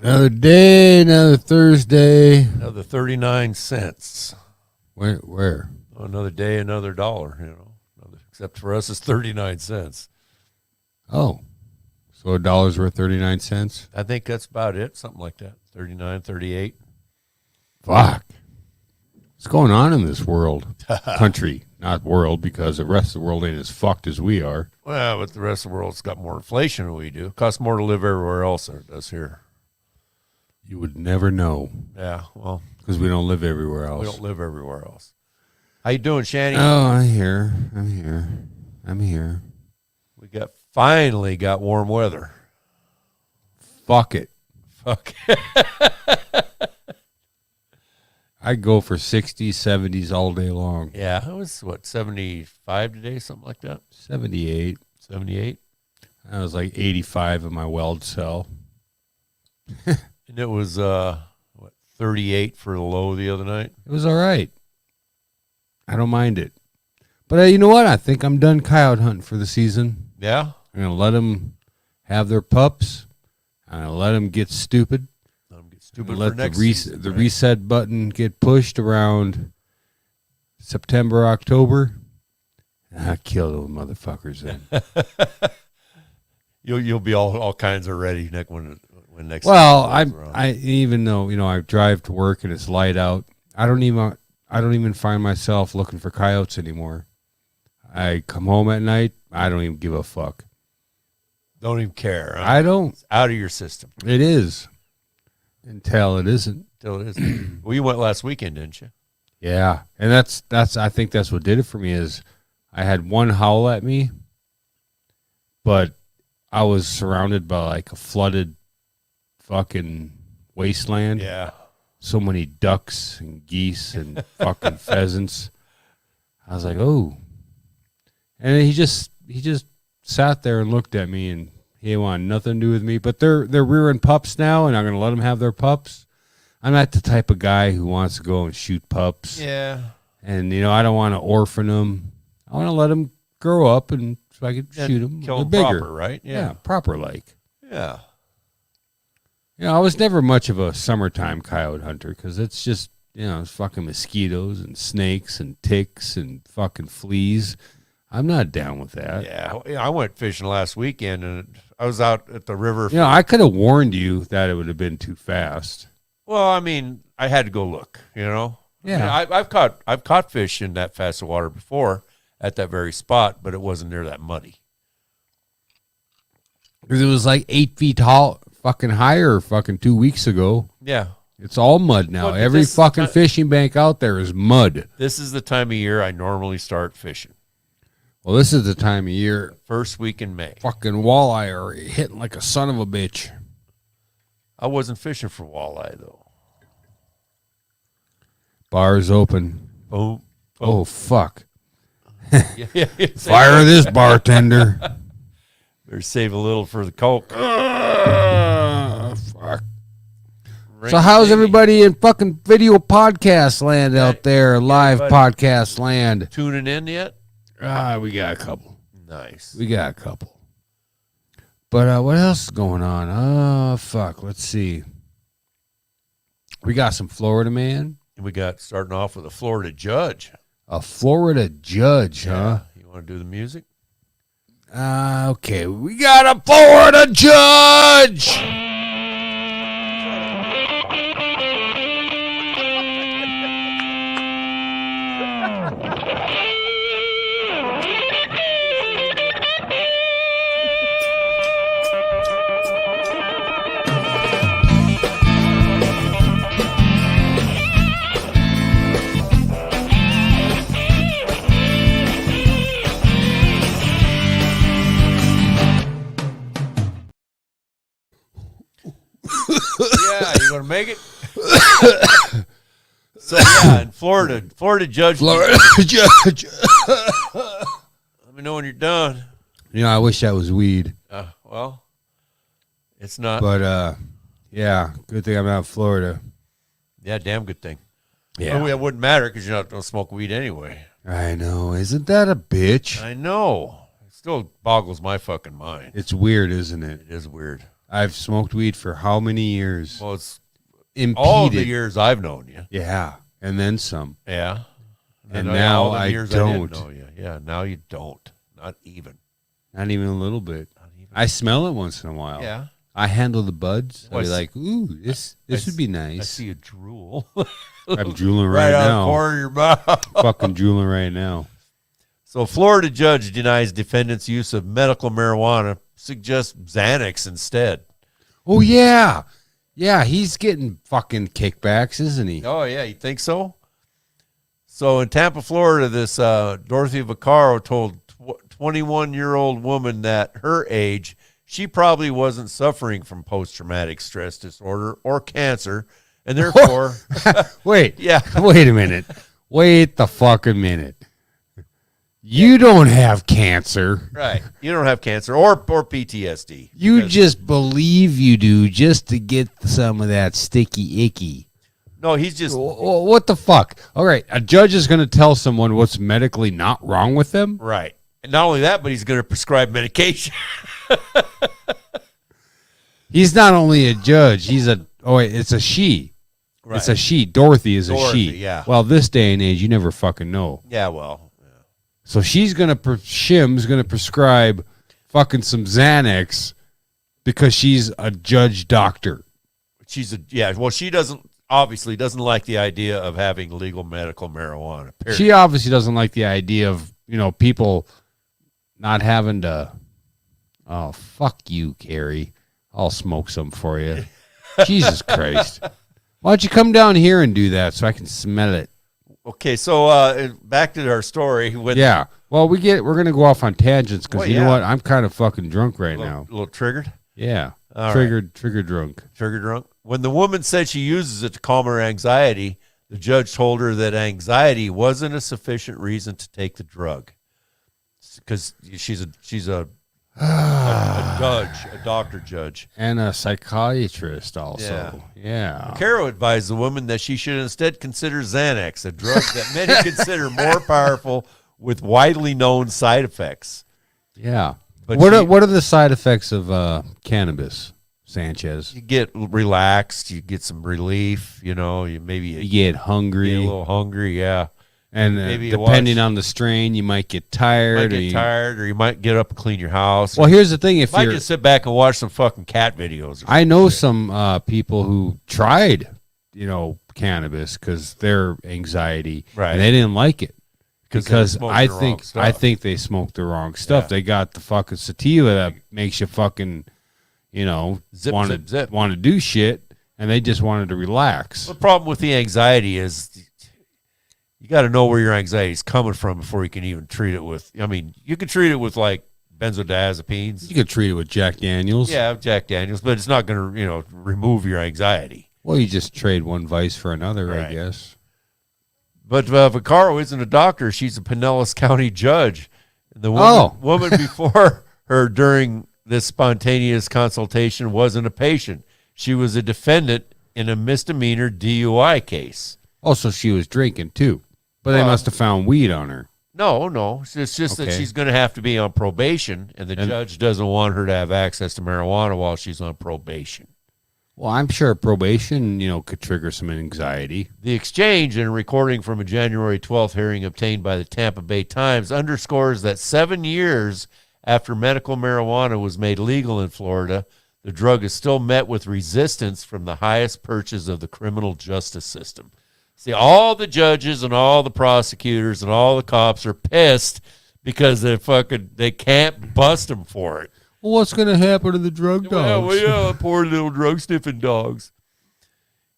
Another day, another Thursday. Another 39 cents. Where? Another day, another dollar, Except for us, it's 39 cents. Oh. So $1 worth 39 cents? I think that's about it. Something like that. 39, 38. Fuck. What's going on in this world? Country, not world, because the rest of the world ain't as fucked as we are. Well, but the rest of the world's got more inflation than we do. It costs more to live everywhere else than it does here. You would never know. Yeah, well. Because we don't live everywhere else. We don't live everywhere else. How you doing, Shanny? Oh, I'm here. We finally got warm weather. Fuck it. Fuck. I'd go for 60s, 70s all day long. Yeah, it was, 75 today, something like that? 78. 78? I was like 85 in my weld cell. And it was, 38 for the low the other night? It was all right. I don't mind it. But you know what? I think I'm done coyote hunting for the season. Yeah? I'm going to let them have their pups. I'm going to let them get stupid. Let the reset button get pushed around September, October. And I kill those motherfuckers then. You'll be all kinds of ready when next. Well, I even though I drive to work and it's light out, I don't even find myself looking for coyotes anymore. I come home at night, I don't even give a fuck. Don't even care. Huh? I don't. It's out of your system. It is. Until it isn't. Until it isn't. Well, you went last weekend, didn't you? Yeah. And that's I think that's what did it for me is I had one howl at me, but I was surrounded by like a flooded fucking wasteland. Yeah. So many ducks and geese and fucking pheasants. I was like, oh. And he just sat there and looked at me, and he didn't want nothing to do with me. But they're rearing pups now, and I'm going to let them have their pups. I'm not the type of guy who wants to go and shoot pups. Yeah. And, I don't want to orphan them. I want to let them grow up, and so I can shoot them. Kill them bigger. proper, right? Yeah, proper like. Yeah. I was never much of a summertime coyote hunter because it's just, it's fucking mosquitoes and snakes and ticks and fucking fleas. I'm not down with that. Yeah. I went fishing last weekend, and I was out at the river. I could have warned you that it would have been too fast. Well, I mean, I had to go look, Yeah. I mean, I've caught fish in that fast of water before at that very spot, but it wasn't near that muddy. Because it was like 8 feet tall, fucking higher fucking 2 weeks ago. Yeah. It's all mud now. Well, every fucking fishing bank out there is mud. This is the time of year I normally start fishing. Well, this is the time of year. First week in May. Fucking walleye are hitting like a son of a bitch. I wasn't fishing for walleye, though. Bar's open. Boom. Oh, fuck. Yeah. Fire this bartender. Better save a little for the Coke. Fuck. So how's everybody in fucking video podcast land out there, live podcast land? Tuning in yet? We got a couple. Nice. We got a couple. But what else is going on? Oh, fuck. Let's see. We got some Florida man. We got starting off with a Florida judge. A Florida judge, huh? You want to do the music? Okay. We got a Florida judge. Yeah, you gonna make it? So yeah, in Florida judge. Florida judge. Let me know when you're done. I wish that was weed. Well, it's not. But yeah, good thing I'm out of Florida. Yeah, damn good thing. Yeah, Well, it wouldn't matter because you're not gonna smoke weed anyway. I know. Isn't that a bitch? I know. It still boggles my fucking mind. It's weird, isn't it? It is weird. I've smoked weed for how many years? Well, it's Impeded. all the years I've known you. Yeah, and then some. Yeah. And now all the I years don't. didn't know you. Yeah, now you don't. Not even. Not even a little bit. Not even. I smell it once in a while. Yeah. I handle the buds. I'll Well, be I like, ooh, this would be I nice. see you drool. I'm drooling right right out of the now. corner of your mouth. Fucking drooling right now. So, a Florida judge denies defendant's use of medical marijuana, suggests Xanax instead. Oh, yeah. Yeah, he's getting fucking kickbacks, isn't he? Oh, yeah, you think so? So, in Tampa, Florida, this Dorothy Vaccaro told 21-year-old woman that her age, she probably wasn't suffering from post-traumatic stress disorder or cancer, and therefore, Wait. yeah, Wait a minute. Wait the fucking minute. You don't have cancer. right, you don't have cancer or PTSD. You because- just believe you do just to get some of that sticky icky. no, he's just What the fuck? All right, a judge is going to tell someone what's medically not wrong with them? right. And not only that, but he's going to prescribe medication. He's not only a judge, it's a she. Right. It's a she. Dorothy is Dorothy, a she. yeah. Well, this day and age, you never fucking know. Yeah, well, So she's going to, Shim's going to prescribe fucking some Xanax because she's a judge doctor. well, she obviously doesn't like the idea of having legal medical marijuana. Period. She obviously doesn't like the idea of, people not having to, oh, fuck you, Carrie. I'll smoke some for you. Jesus Christ. Why don't you come down here and do that so I can smell it? Okay, so back to our story. Yeah. Well, we're going to go off on tangents because Well, you know yeah. what? I'm kind of fucking drunk right a little, now. a little triggered. Yeah. All right. Trigger drunk. Trigger drunk. When the woman said she uses it to calm her anxiety, the judge told her that anxiety wasn't a sufficient reason to take the drug. Because she's a judge, a doctor judge. And a psychiatrist also. Yeah. Caro advised the woman that she should instead consider Xanax, a drug that many consider more powerful with widely known side effects. Yeah. But What are the side effects of cannabis, Sanchez? You get relaxed, you get some relief, you maybe You get hungry. get a little hungry, yeah. And Maybe you depending watch- on the strain, you might get You tired. might get tired, or you might get up and clean your house. Well, here's the thing: if you might you're, just sit back and watch some fucking cat videos. I know some people who tried, cannabis because their anxiety, Right. and they didn't like it Because they because smoked I the wrong think stuff. they smoked the wrong stuff. Yeah. They got the fucking sativa that makes you fucking, Zip, want zip, zip. to do shit, and they just wanted to relax. The problem with the anxiety is you got to know where your anxiety is coming from before you can even treat it with. I mean, you can treat it with like benzodiazepines. You could treat it with Jack Daniels. Yeah, Jack Daniels, but it's not going to, remove your anxiety. Well, you just trade one vice for another, Right. I guess. But Vaccaro isn't a doctor. She's a Pinellas County judge. The woman before her during this spontaneous consultation wasn't a patient. She was a defendant in a misdemeanor DUI case. Also, she was drinking too, but they Well- must have found weed on her. No. It's just that Okay. she's going to have to be on probation, and the judge doesn't want her to have access to marijuana while she's on probation. Well, I'm sure probation, could trigger some anxiety. The exchange and recording from a January 12th hearing obtained by the Tampa Bay Times underscores that 7 years after medical marijuana was made legal in Florida, the drug is still met with resistance from the highest perches of the criminal justice system. See, all the judges and all the prosecutors and all the cops are pissed because they can't bust them for it. Well, what's going to happen to the drug dogs? Well, yeah, poor little drug sniffing dogs.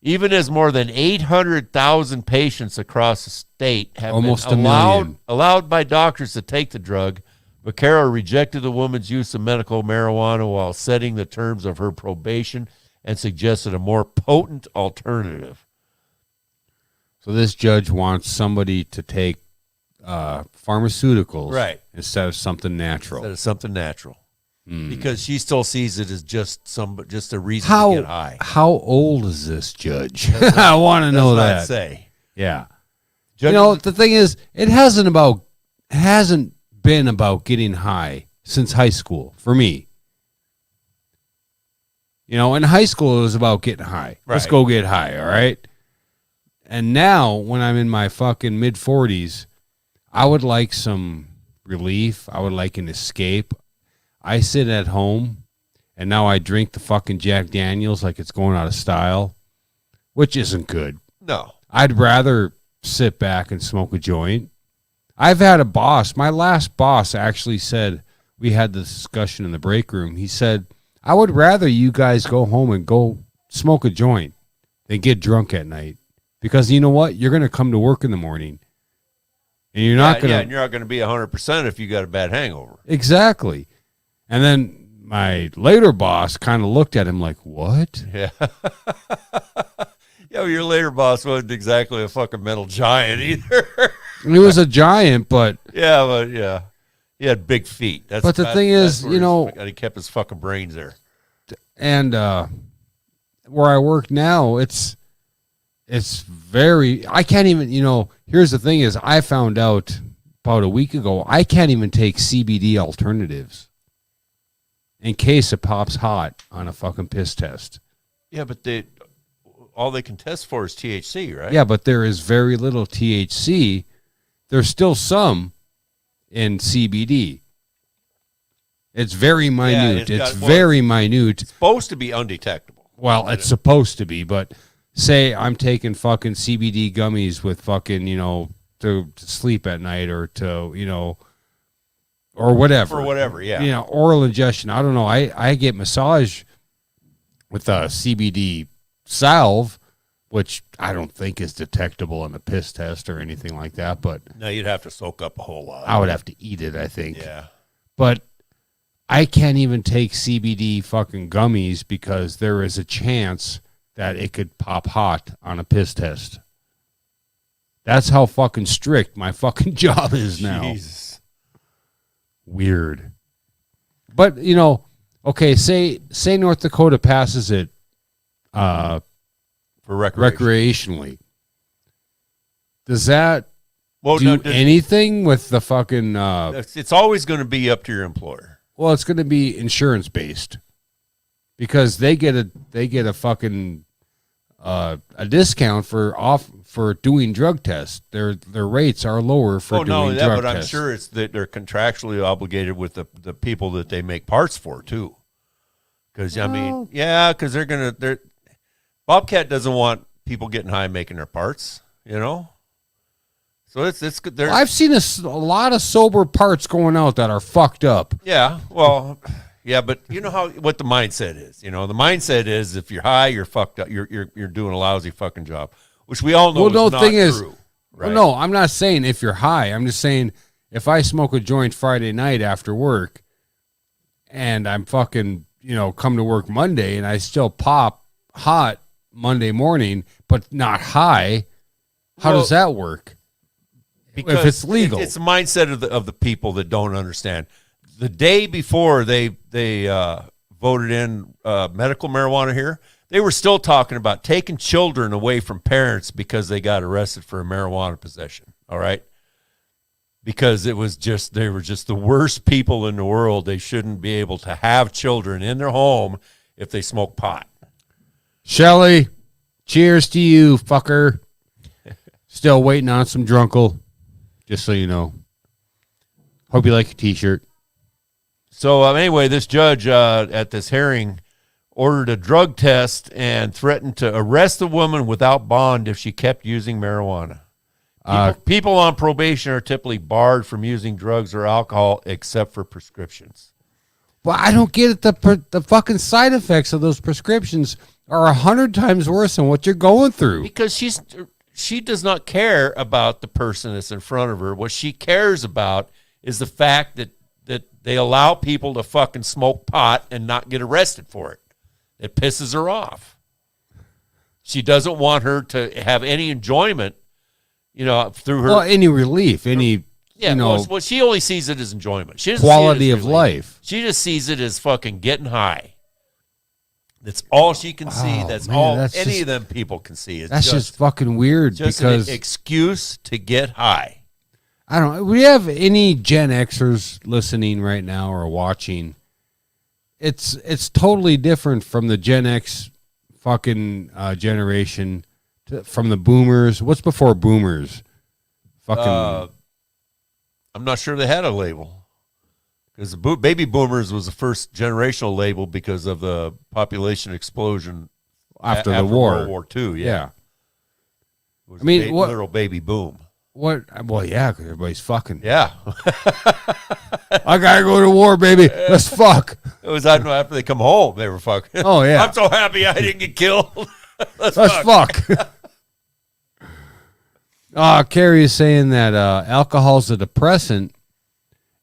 Even as more than 800,000 patients across the state have Almost been a million. allowed by doctors to take the drug, Vaccaro rejected the woman's use of medical marijuana while setting the terms of her probation and suggested a more potent alternative. So this judge wants somebody to take pharmaceuticals Right. instead of something natural. That is something natural. Because she still sees it as just a reason to get high. How old is this judge? I want to know Does that. not say. Yeah. Judges- The thing is, it hasn't been about getting high since high school for me. You know, in high school, it was about getting high. Let's Right. go get high, all right? And now, when I'm in my fucking mid-40s, I would like some relief. I would like an escape. I sit at home, and now I drink the fucking Jack Daniels like it's going out of style, which isn't good. No. I'd rather sit back and smoke a joint. I've had a boss. My last boss actually said, we had this discussion in the break room. He said, I would rather you guys go home and go smoke a joint than get drunk at night. Because you know what? You're going to come to work in the morning. And you're not going to. Yeah, and you're not going to be 100% if you got a bad hangover. Exactly. And then my later boss kind of looked at him like, what? Yeah. Yeah, well, your later boss wasn't exactly a fucking metal giant either. He was a giant, but Yeah, but yeah. He had big feet. But the thing is, where you know- he kept his fucking brains there. and where I work now, it's very, I can't even, you know, here's the thing is I found out about a week ago, I can't even take CBD alternatives in case it pops hot on a fucking piss test. Yeah, but all they can test for is THC, right? Yeah, but there is very little THC. There's still some in CBD. It's very minute. it's It's got- very minute. Supposed to be undetectable. Well, it's supposed to be, but say I'm taking fucking CBD gummies with fucking, you know, to sleep at night or to, you know, or whatever. For whatever, yeah. You know, oral ingestion. I don't know. I get massage with a CBD salve, which I don't think is detectable on the piss test or anything like that, but No, you'd have to soak up a whole lot. I would have to eat it, I think. Yeah. But I can't even take CBD fucking gummies because there is a chance that it could pop hot on a piss test. That's how fucking strict my fucking job is now. Jesus. Weird. But, you know, okay, say North Dakota passes it For recreation. recreationally. Does that Well, do no, anything with the fucking it's always going to be up to your employer. well, it's going to be insurance based because they get a fucking a discount for doing drug tests. Their rates are lower for Oh, not doing only that, drug but I'm tests. sure it's that they're contractually obligated with the people that they make parts for too. Because I mean, yeah, because they're Bobcat doesn't want people getting high making their parts, you know. So it's good. They're I've seen a lot of sober parts going out that are fucked up. yeah, well, yeah, but you know what the mindset is. You know, the mindset is if you're high, you're fucked up. You're doing a lousy fucking job, which we all know Well, is no, not thing is, true. Right? well, no, I'm not saying if you're high. I'm just saying if I smoke a joint Friday night after work and I'm fucking, you know, come to work Monday and I still pop hot Monday morning, but not high, how Well, does that work? Because it's legal. It's the mindset of the people that don't understand. The day before they voted in medical marijuana here, they were still talking about taking children away from parents because they got arrested for a marijuana possession. All right, because they were just the worst people in the world. They shouldn't be able to have children in their home if they smoke pot. Shelly, cheers to you, fucker. Still waiting on some drunkle, just so you know. Hope you like your t-shirt. So anyway, this judge at this hearing ordered a drug test and threatened to arrest the woman without bond if she kept using marijuana. People on probation are typically barred from using drugs or alcohol except for prescriptions. Well, I don't get it. The fucking side effects of those prescriptions are 100 times worse than what you're going through. Because she does not care about the person that's in front of her. What she cares about is the fact that they allow people to fucking smoke pot and not get arrested for it. It pisses her off. She doesn't want her to have any enjoyment, you know, through her. Well, any relief, any Yeah, you know, well, she only sees it as enjoyment. She doesn't quality see it as of relief. life. She just sees it as fucking getting high. That's all she can see. Wow, That's man, all that's any just- of them people can see. It's That's just fucking weird just because an excuse to get high. I don't know. We have any Gen Xers listening right now or watching. it's totally different from the Gen X fucking generation from the boomers. What's before boomers? Fucking I'm not sure they had a label because the baby boomers was the first generational label because of the population explosion after the war. World War II. Yeah. It was I mean, what literal baby boom. What? Well, yeah, 'cause everybody's fucking. Yeah. I gotta go to war, baby. Let's fuck. It was after they come home, they were fucking. Oh yeah. I'm so happy I didn't get killed. Let's fuck. Carrie is saying that alcohol's a depressant,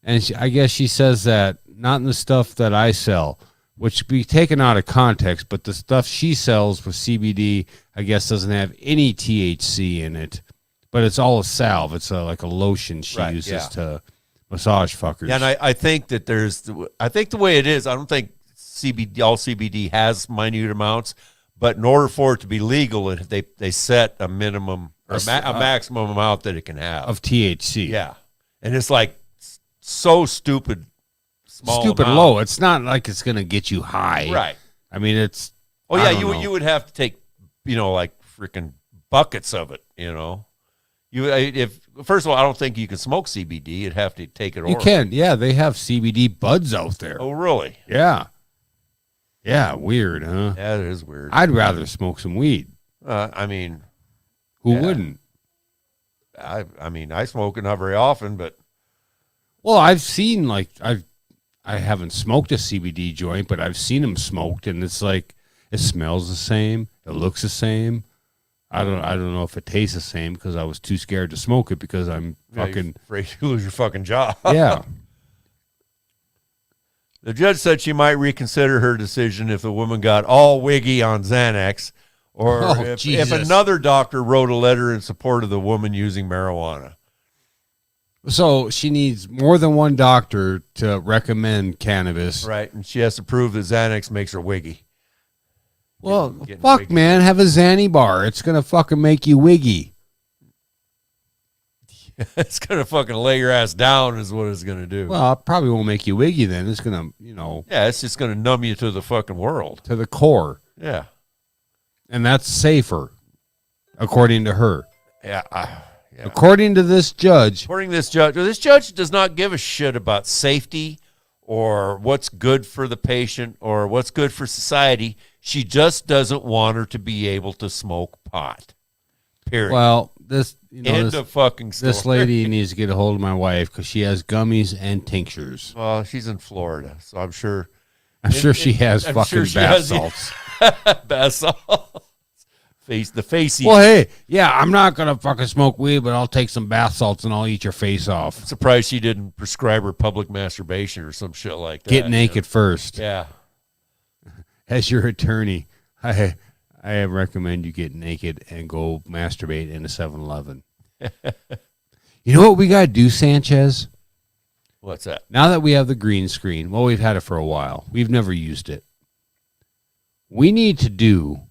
and I guess she says that not in the stuff that I sell, which be taken out of context, but the stuff she sells with CBD, I guess, doesn't have any THC in it, but it's all a salve. It's like a lotion she uses to massage fuckers. Yeah, and I think that I think the way it is, I don't think all CBD has minute amounts, but in order for it to be legal, they set a minimum or a maximum amount that it can have of THC. Yeah, and it's like so stupid amount. Low. It's not like it's gonna get you high, right? I mean, it's. Oh yeah, you would have to take like freaking buckets of it. If first of all, I don't think you can smoke CBD. You'd have to take it oral. You can, yeah. They have CBD buds out there. Oh really? Yeah. Yeah, weird, huh? Yeah, it is weird. I'd rather smoke some weed. I mean, who wouldn't? I mean, I smoke it not very often, but well, I've seen I haven't smoked a CBD joint, but I've seen them smoked, and it's like it smells the same, it looks the same. I don't know if it tastes the same because I was too scared to smoke it because I'm fucking afraid you lose your fucking job. Yeah. The judge said she might reconsider her decision if the woman got all wiggy on Xanax, or if another doctor wrote a letter in support of the woman using marijuana. So she needs more than one doctor to recommend cannabis. Right, and she has to prove that Xanax makes her wiggy. Well, fuck, man, have a Xanny bar. It's going to fucking make you wiggy. It's going to fucking lay your ass down is what it's going to do. Well, it probably won't make you wiggy then. It's going to, Yeah, it's just going to numb you to the fucking world. To the core. Yeah. And that's safer, according to her. Yeah. According to this judge. According to this judge does not give a shit about safety or what's good for the patient or what's good for society. She just doesn't want her to be able to smoke pot. Period. Well, this end of fucking story. This lady needs to get a hold of my wife because she has gummies and tinctures. Well, she's in Florida, so I'm sure. She has fucking bath salts. Bath salts. The facey. Well, hey, yeah, I'm not gonna fucking smoke weed, but I'll take some bath salts and I'll eat your face off. I'm surprised she didn't prescribe her public masturbation or some shit like that. Get naked first. Yeah. As your attorney, I recommend you get naked and go masturbate in a 7-Eleven. You know what we got to do, Sanchez? What's that? Now that we have the green screen, well, we've had it for a while. We've never used it. We need to do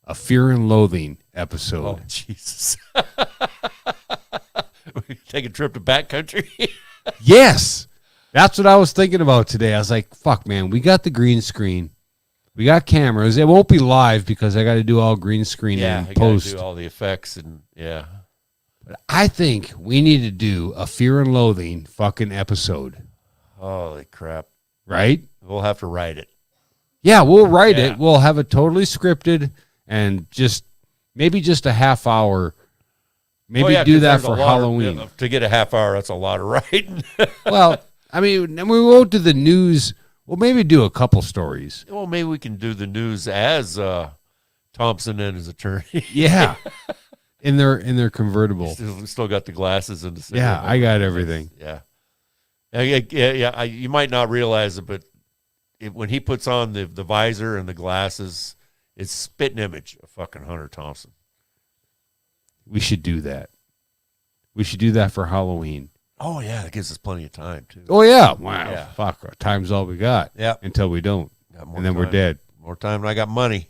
a Fear and Loathing episode. Oh, Jesus. We take a trip to backcountry? Yes. That's what I was thinking about today. I was like, fuck, man, we got the green screen. We got cameras. It won't be live because I got to do all green screen and post. Do all the effects and But I think we need to do a Fear and Loathing fucking episode. Holy crap! Right? We'll have to write it. Yeah, we'll write it. We'll have it totally scripted and maybe just a half hour. Maybe do that for Halloween. To get a half hour, that's a lot of writing. Well, I mean, we won't do the news. We'll maybe do a couple stories. Well, maybe we can do the news as Thompson and his attorney. Yeah, in their convertible. Still got the glasses and the yeah. I got everything. Yeah. You might not realize it, but when he puts on the visor and the glasses, it's spitting image of fucking Hunter Thompson. We should do that. We should do that for Halloween. Oh, yeah. It gives us plenty of time, too. Oh, yeah. Wow. Yeah. Fuck. Time's all we got. Yeah. Until we don't. And then we're dead. More time than I got money.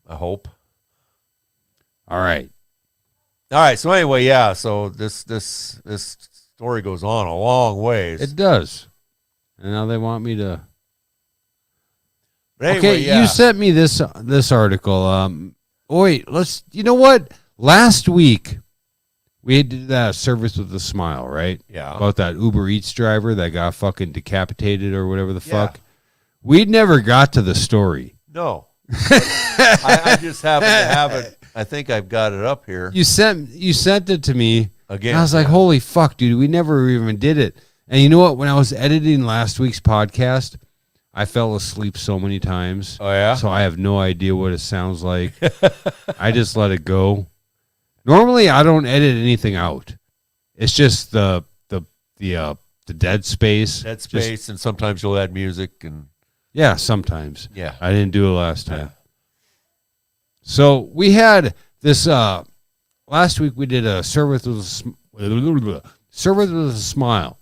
I hope. All right. All right. So anyway, yeah. So this story goes on a long ways. It does. And now they want me to But anyway, Okay, yeah. you sent me this article. Wait, you know what? Last week we did that service with a smile, right? Yeah. About that Uber Eats driver that got fucking decapitated or whatever the Yeah. fuck. We never got to the story. No. I just happen to have it. I think I've got it up here. You sent it to me. Again, And I was like, holy fuck, dude, we never even did it. And you know what? When I was editing last week's podcast, I fell asleep so many times. Oh, yeah? So I have no idea what it sounds like. I just let it go. Normally, I don't edit anything out. It's just the dead space. Dead space, and sometimes you'll add music. And Yeah, sometimes. yeah. I didn't do it last time. Yeah. So we had this last week. We did a service with a smile.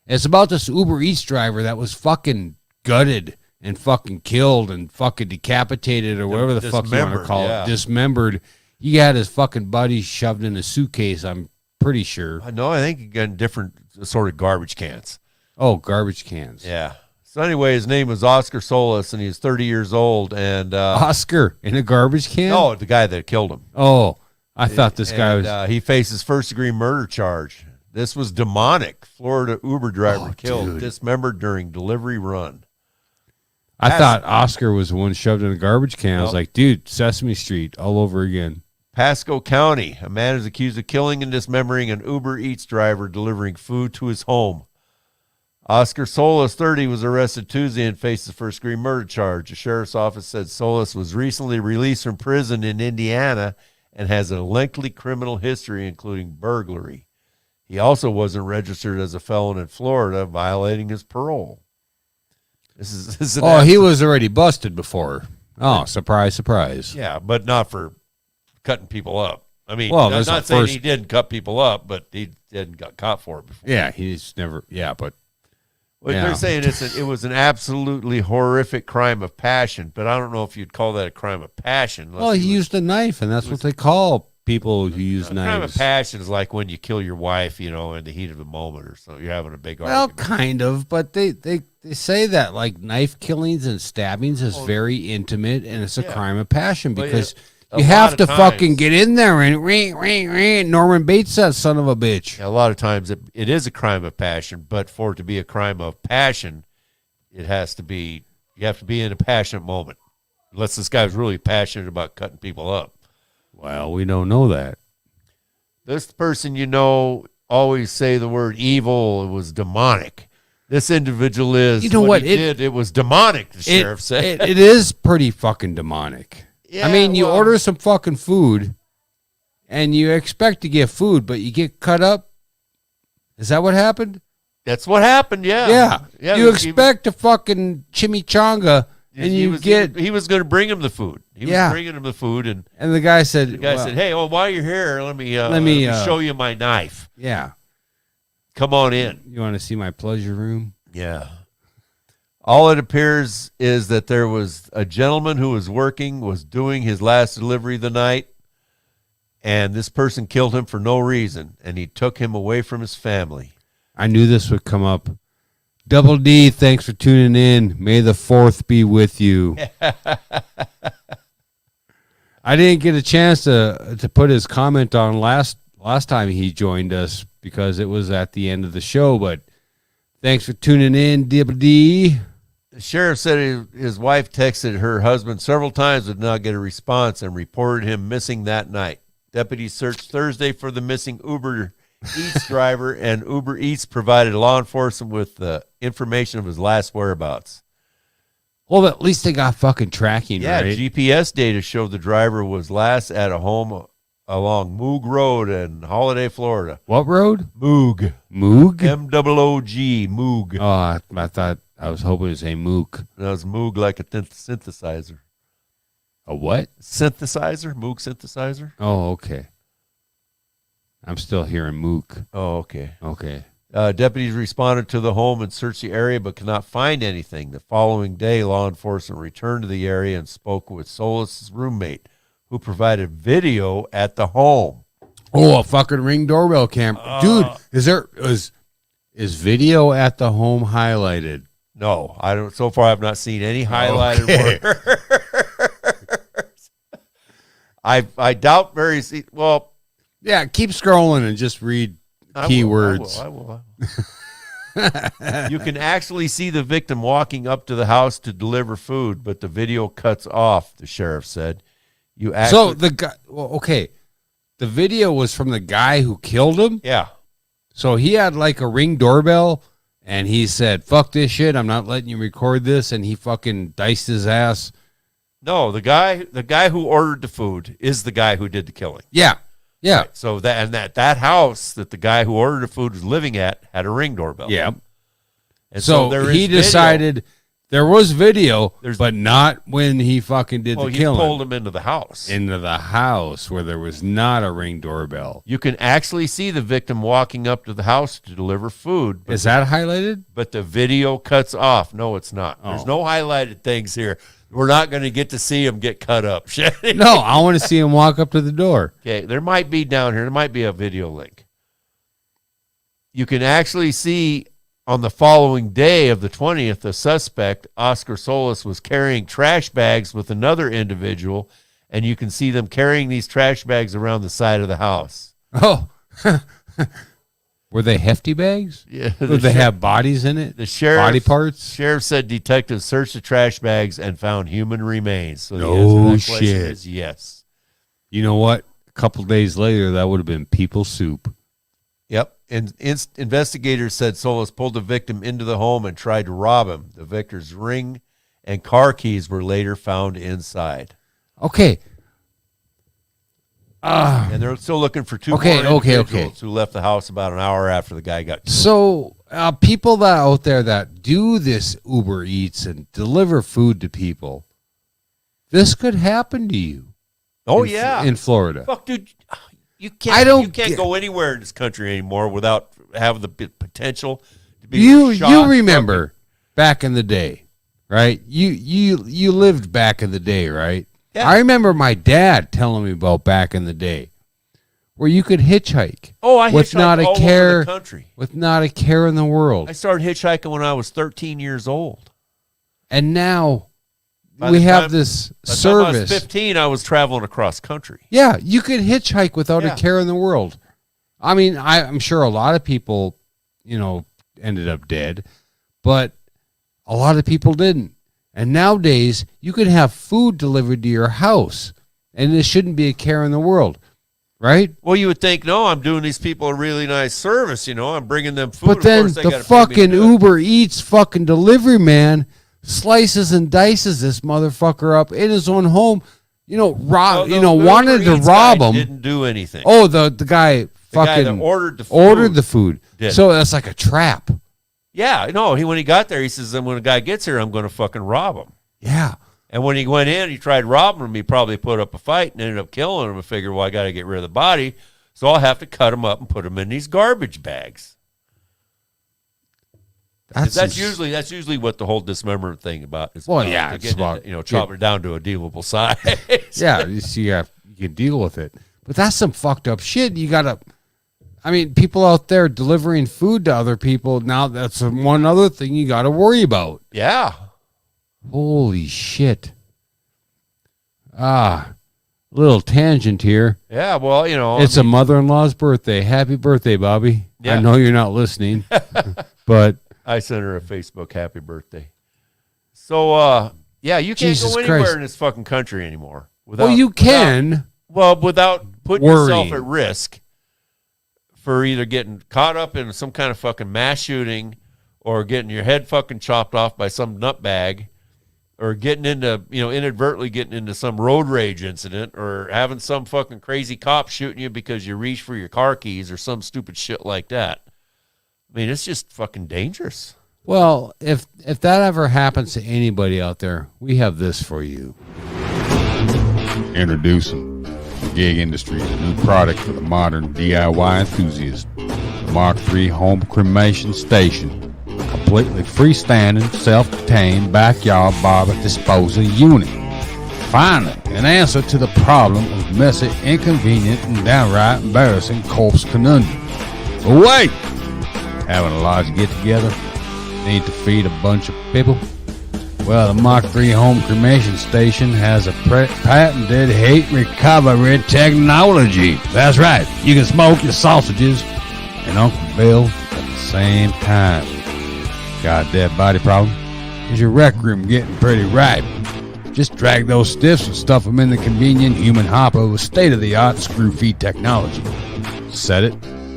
It's about this Uber Eats driver that was fucking gutted and fucking killed and fucking decapitated or whatever the fuck you want to Dismembered, call yeah. it. Dismembered. He had his fucking buddy shoved in a suitcase. I'm pretty sure. I know. I think you got different sort of garbage cans. Oh, garbage cans. Yeah. So anyway, his name was Oscar Solis, and he's 30 years old. And Oscar in a garbage can. no, the guy that killed him. Oh, I thought this guy was. He faces first-degree murder charge. This was demonic. Florida Uber driver Oh, killed, dude. dismembered during delivery run. I thought Oscar was the one shoved in a garbage can. I was Nope. like, dude, Sesame Street all over again. Pasco County, a man is accused of killing and dismembering an Uber Eats driver delivering food to his home. Oscar Solis, 30, was arrested Tuesday and faces first-degree murder charge. The sheriff's office said Solis was recently released from prison in Indiana and has a lengthy criminal history, including burglary. He also wasn't registered as a felon in Florida, violating his parole. This is an Oh, he was already busted before. Oh, surprise, surprise. yeah, but not for cutting people up. I mean, Well, I'm that's not the saying first- he didn't cut people up, but he didn't got caught for it before. Yeah, he's never. Yeah, but Well, yeah. they're saying it was an absolutely horrific crime of passion, but I don't know if you'd call that a crime of passion. unless well, he was- used a knife, and that's what they call people who use a crime of knives. passion is like when you kill your wife, in the heat of the moment, or so you're having a big Well, argument. kind of, but they say that like knife killings and stabbings is very intimate, and it's a Yeah. crime of passion But because a you lot have of to times- fucking get in there and ring. Norman Bates, that son of a bitch. A lot of times it is a crime of passion, but for it to be a crime of passion, you have to be in a passionate moment. Unless this guy was really passionate about cutting people up. Well, we don't know that. This person, always say the word evil. It was demonic. This individual is. You know what? It was demonic, the sheriff said. It is pretty fucking demonic. Yeah, I mean, you well- order some fucking food, and you expect to get food, but you get cut up. Is that what happened? That's what happened, yeah. Yeah. You expect a fucking chimichanga, and you get. He was going to bring him the food. He Yeah. was bringing him the food, and And the guy said, the guy well, said, hey, while you're here, let me show you my knife. yeah, Come on in. you want to see my pleasure room? Yeah. All it appears is that there was a gentleman who was doing his last delivery of the night, and this person killed him for no reason, and he took him away from his family. I knew this would come up. Double D, thanks for tuning in. May the 4th be with you. I didn't get a chance to put his comment on last time he joined us because it was at the end of the show, but thanks for tuning in, Double D. The sheriff said his wife texted her husband several times but did not get a response and reported him missing that night. Deputies searched Thursday for the missing Uber Eats driver, and Uber Eats provided law enforcement with the information of his last whereabouts. Well, at least they got fucking tracking, Yeah, right? GPS data showed the driver was last at a home along Moog Road in Holiday, Florida. What road? Moog. Moog? M-O-O-G, Moog. Oh, I thought I was hoping to say Mook. That was Moog like a synthesizer. A what? Synthesizer? Moog synthesizer? Oh, okay. I'm still hearing Mook. Oh, okay. Okay. Deputies responded to the home and searched the area but could not find anything. The following day, law enforcement returned to the area and spoke with Solis' roommate, who provided video at the home. Oh, a fucking Ring doorbell camera. Dude, is video at the home highlighted? No, I don't. So far, I've not seen any highlighted words. I doubt very. Well, Yeah, keep scrolling and just read keywords. I will. You can actually see the victim walking up to the house to deliver food, but the video cuts off, the sheriff said. So the guy, well, okay, the video was from the guy who killed him. Yeah. So he had like a Ring doorbell, and he said, "Fuck this shit! I'm not letting you record this." And he fucking diced his ass. No, the guy who ordered the food is the guy who did the killing. Yeah, yeah, Right. So that house that the guy who ordered the food was living at had a Ring doorbell. yeah. And So there he is video. decided there was video, There's- but not when he fucking did Well, the he killing. pulled him into the house. Into the house where there was not a Ring doorbell. You can actually see the victim walking up to the house to deliver food, Is that highlighted? but the video cuts off. No, it's not. There's Oh. no highlighted things here. We're not going to get to see him get cut up. No, I want to see him walk up to the door. Okay, there might be down here. There might be a video link. You can actually see on the following day of the 20th, the suspect, Oscar Solis, was carrying trash bags with another individual, and you can see them carrying these trash bags around the side of the house. Oh, were they hefty bags? Yeah, Did they have bodies in it? the sheriff, Body parts? Sheriff said detectives searched the trash bags and found human remains. So the No answer to that question shit. is yes. You know what? A couple days later, that would have been people soup. Yep. And investigators said Solis pulled the victim into the home and tried to rob him. The victim's ring and car keys were later found inside. Okay. And they're still looking for two Okay, more okay, individuals okay. who left the house about an hour after the guy got killed. So people that out there that do this Uber Eats and deliver food to people, this could happen to you. Oh, in- yeah. in Florida. Fuck, dude. You can't, I don't you can't get- go anywhere in this country anymore without having the potential to be You shot. remember back in the day, right? You lived back in the day, right? Yeah. I remember my dad telling me about back in the day, where you could hitchhike. Oh, I with hitchhiked not a all over care, the country. with not a care in the world. I started hitchhiking when I was 13 years old. And now By we the have time- this By the time I service. was 15, I was traveling across country. Yeah, you could hitchhike without Yeah. a care in the world. I mean, I'm sure a lot of people, ended up dead, but a lot of people didn't. And nowadays, you could have food delivered to your house, and there shouldn't be a care in the world, right? Well, you would think, no, I'm doing these people a really nice service. I'm bringing them food. But Of then course they the gotta pay me to fucking do it. Uber Eats fucking delivery man slices and dices this motherfucker up in his own home. Well, Wanted the to Uber Eats rob guy him. Didn't do anything. Oh, the guy the guy fucking that ordered the food. ordered the food. did. So that's like a trap. Yeah, no. When he got there, he says, "And when a guy gets here, I'm going to fucking rob him." Yeah. And when he went in, he tried robbing him. He probably put up a fight and ended up killing him. I figured, well, I got to get rid of the body, so I'll have to cut him up and put him in these garbage bags. That's usually what the whole dismemberment thing about is. Well, about, yeah, to it's get about- chop it down to a dealable size. Yeah, you can deal with it. But that's some fucked up shit. You got to, people out there delivering food to other people, now that's one other thing you got to worry about. Yeah. Holy shit. Little tangent here. Yeah, well, It's a mother-in-law's birthday. Happy birthday, Bobby. Yeah. I know you're not listening, but I sent her a Facebook happy birthday. So, you can't Jesus go anywhere Christ. in this fucking country anymore. well, you can. Without putting yourself Worrying. at risk for either getting caught up in some kind of fucking mass shooting or getting your head fucking chopped off by some nutbag or getting into, inadvertently getting into some road rage incident or having some fucking crazy cop shooting you because you reached for your car keys or some stupid shit like that. It's just fucking dangerous. Well, if that ever happens to anybody out there, we have this for you. Introducing the Gig Industries, a new product for the modern DIY enthusiast. The Mark III Home Cremation Station. A completely freestanding, self-contained backyard barber disposal unit. Finally, an answer to the problem of messy, inconvenient, and downright embarrassing corpse conundrum. But wait! Having a large get-together? need to feed a bunch of people? Well, the Mach 3 home cremation station has a patented heat recovery technology. That's right. You can smoke your sausages and Uncle Bill at the same time. Got a dead body problem? Is your rec room getting pretty ripe? Just drag those stiffs and stuff them in the convenient human hopper with state-of-the-art screw-feed technology. Set it,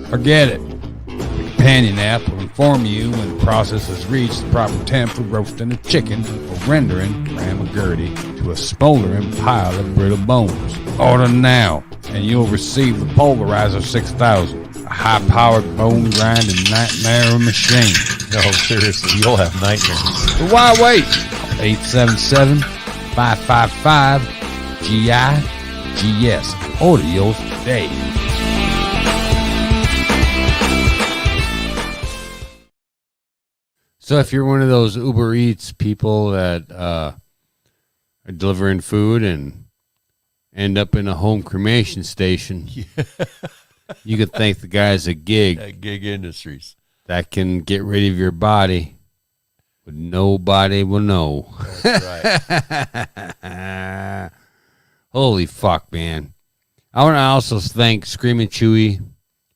forget it. The companion app will inform you when the process has reached the proper temp for roasting a chicken or rendering Ramagurdy to a smoldering pile of brittle bones. Order now, and you'll receive the Polarizer 6000, a high-powered bone-grinding nightmare machine. No, seriously, you'll have nightmares. So why wait? 877-555-GIGS. Order yours today. So if you're one of those Uber Eats people that are delivering food and end up in a home cremation station, you could thank the guys at Gig Industries. That can get rid of your body, but nobody will know. That's right. Holy fuck, man. I want to also thank Screaming Chewy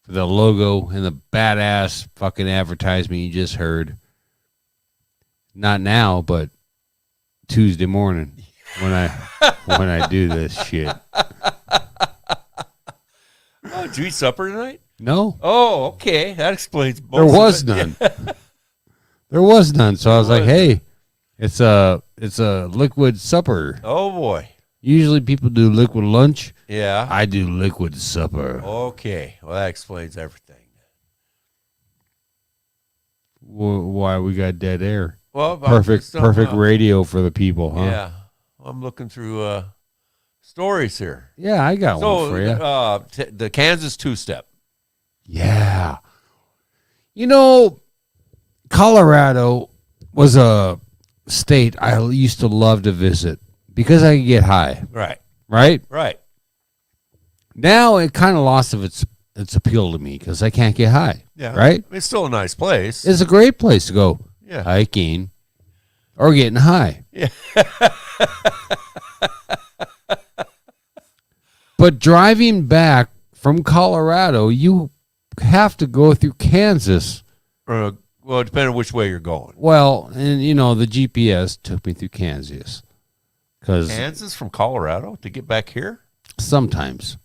for the logo and the badass fucking advertisement you just heard. Not now, but Tuesday morning when I do this shit. Oh, did you eat supper tonight? No. Oh, okay. That explains most There was none. There was none. So I was like, hey, it's a liquid supper. Oh, boy. Usually people do liquid lunch. Yeah. I do liquid supper. Okay. Well, that explains everything. Why we got dead air? Well, Perfect radio for the people, huh? Yeah. I'm looking through stories here. Yeah, I got one for you. The Kansas two-step. Yeah. You know, Colorado was a state I used to love to visit because I could get high. Right. Right? Right. Now it kind of lost of its appeal to me because I can't get high. Yeah. Right? It's still a nice place. It's a great place to go hiking or getting high. Yeah. But driving back from Colorado, you have to go through Kansas. Well, depending on which way you're going. Well, and you know, the GPS took me through Kansas. Kansas from Colorado to get back here? Sometimes.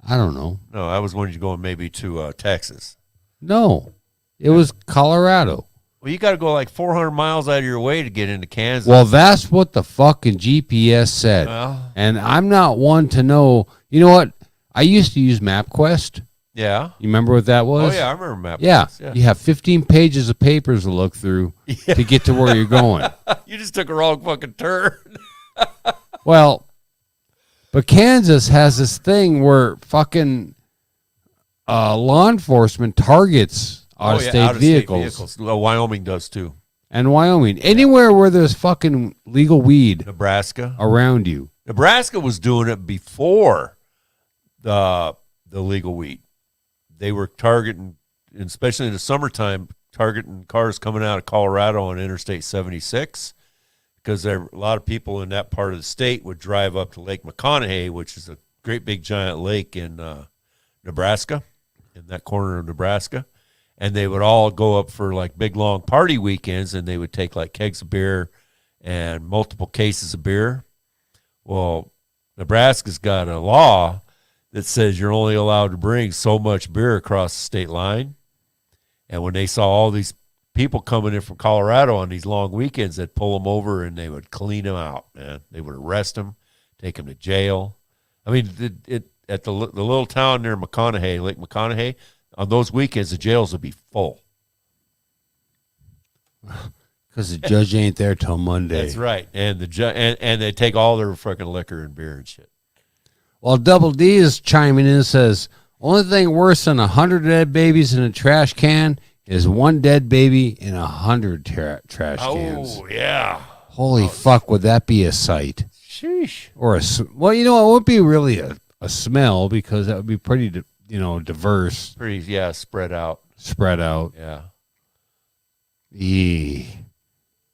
I don't know. No, I was wanting you going maybe to Texas. No, it was Colorado. Well, you got to go like 400 miles out of your way to get into Kansas. Well, that's what the fucking GPS said. Well, and I'm not one to know. You know what? I used to use MapQuest. yeah. You remember what that was? Oh, yeah, I remember MapQuest. Yeah. Yeah. You have 15 pages of papers to look through to get to where you're going. You just took a wrong fucking turn. Well, but Kansas has this thing where fucking law enforcement targets out-of-state vehicles. Well, Wyoming does too. And Wyoming. Anywhere where there's fucking legal weed Nebraska. around you. Nebraska was doing it before the legal weed. They were targeting, especially in the summertime, targeting cars coming out of Colorado on Interstate 76 because a lot of people in that part of the state would drive up to Lake McConaughey, which is a great big giant lake in Nebraska, in that corner of Nebraska. And they would all go up for like big long party weekends, and they would take like kegs of beer and multiple cases of beer. Well, Nebraska's got a law that says you're only allowed to bring so much beer across the state line. And when they saw all these people coming in from Colorado on these long weekends, they'd pull them over and they would clean them out, man. They would arrest them, take them to jail. I mean, at the little town near McConaughey, Lake McConaughey, on those weekends, the jails would be full. Because the judge ain't there till Monday. That's right. And and they take all their fucking liquor and beer and shit. Well, Double D is chiming in and says, only thing worse than 100 dead babies in a trash can is one dead baby in 100 trash cans. Oh, yeah. Holy fuck, would that be a sight? Sheesh. Or well, you know, it wouldn't be really a smell because that would be pretty, diverse. Pretty, spread out. Spread out. Yeah. Eee.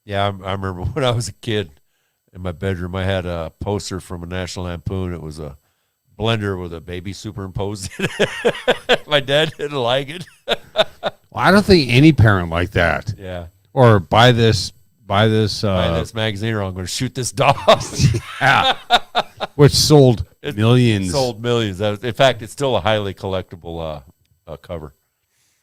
Yeah, I remember when I was a kid in my bedroom, I had a poster from a National Lampoon. It was a blender with a baby superimposed in it. My dad didn't like it. Well, I don't think any parent like that. Yeah. Or buy this Buy this magazine or I'm going to shoot this dog. yeah, which sold millions. Sold millions. In fact, it's still a highly collectible cover.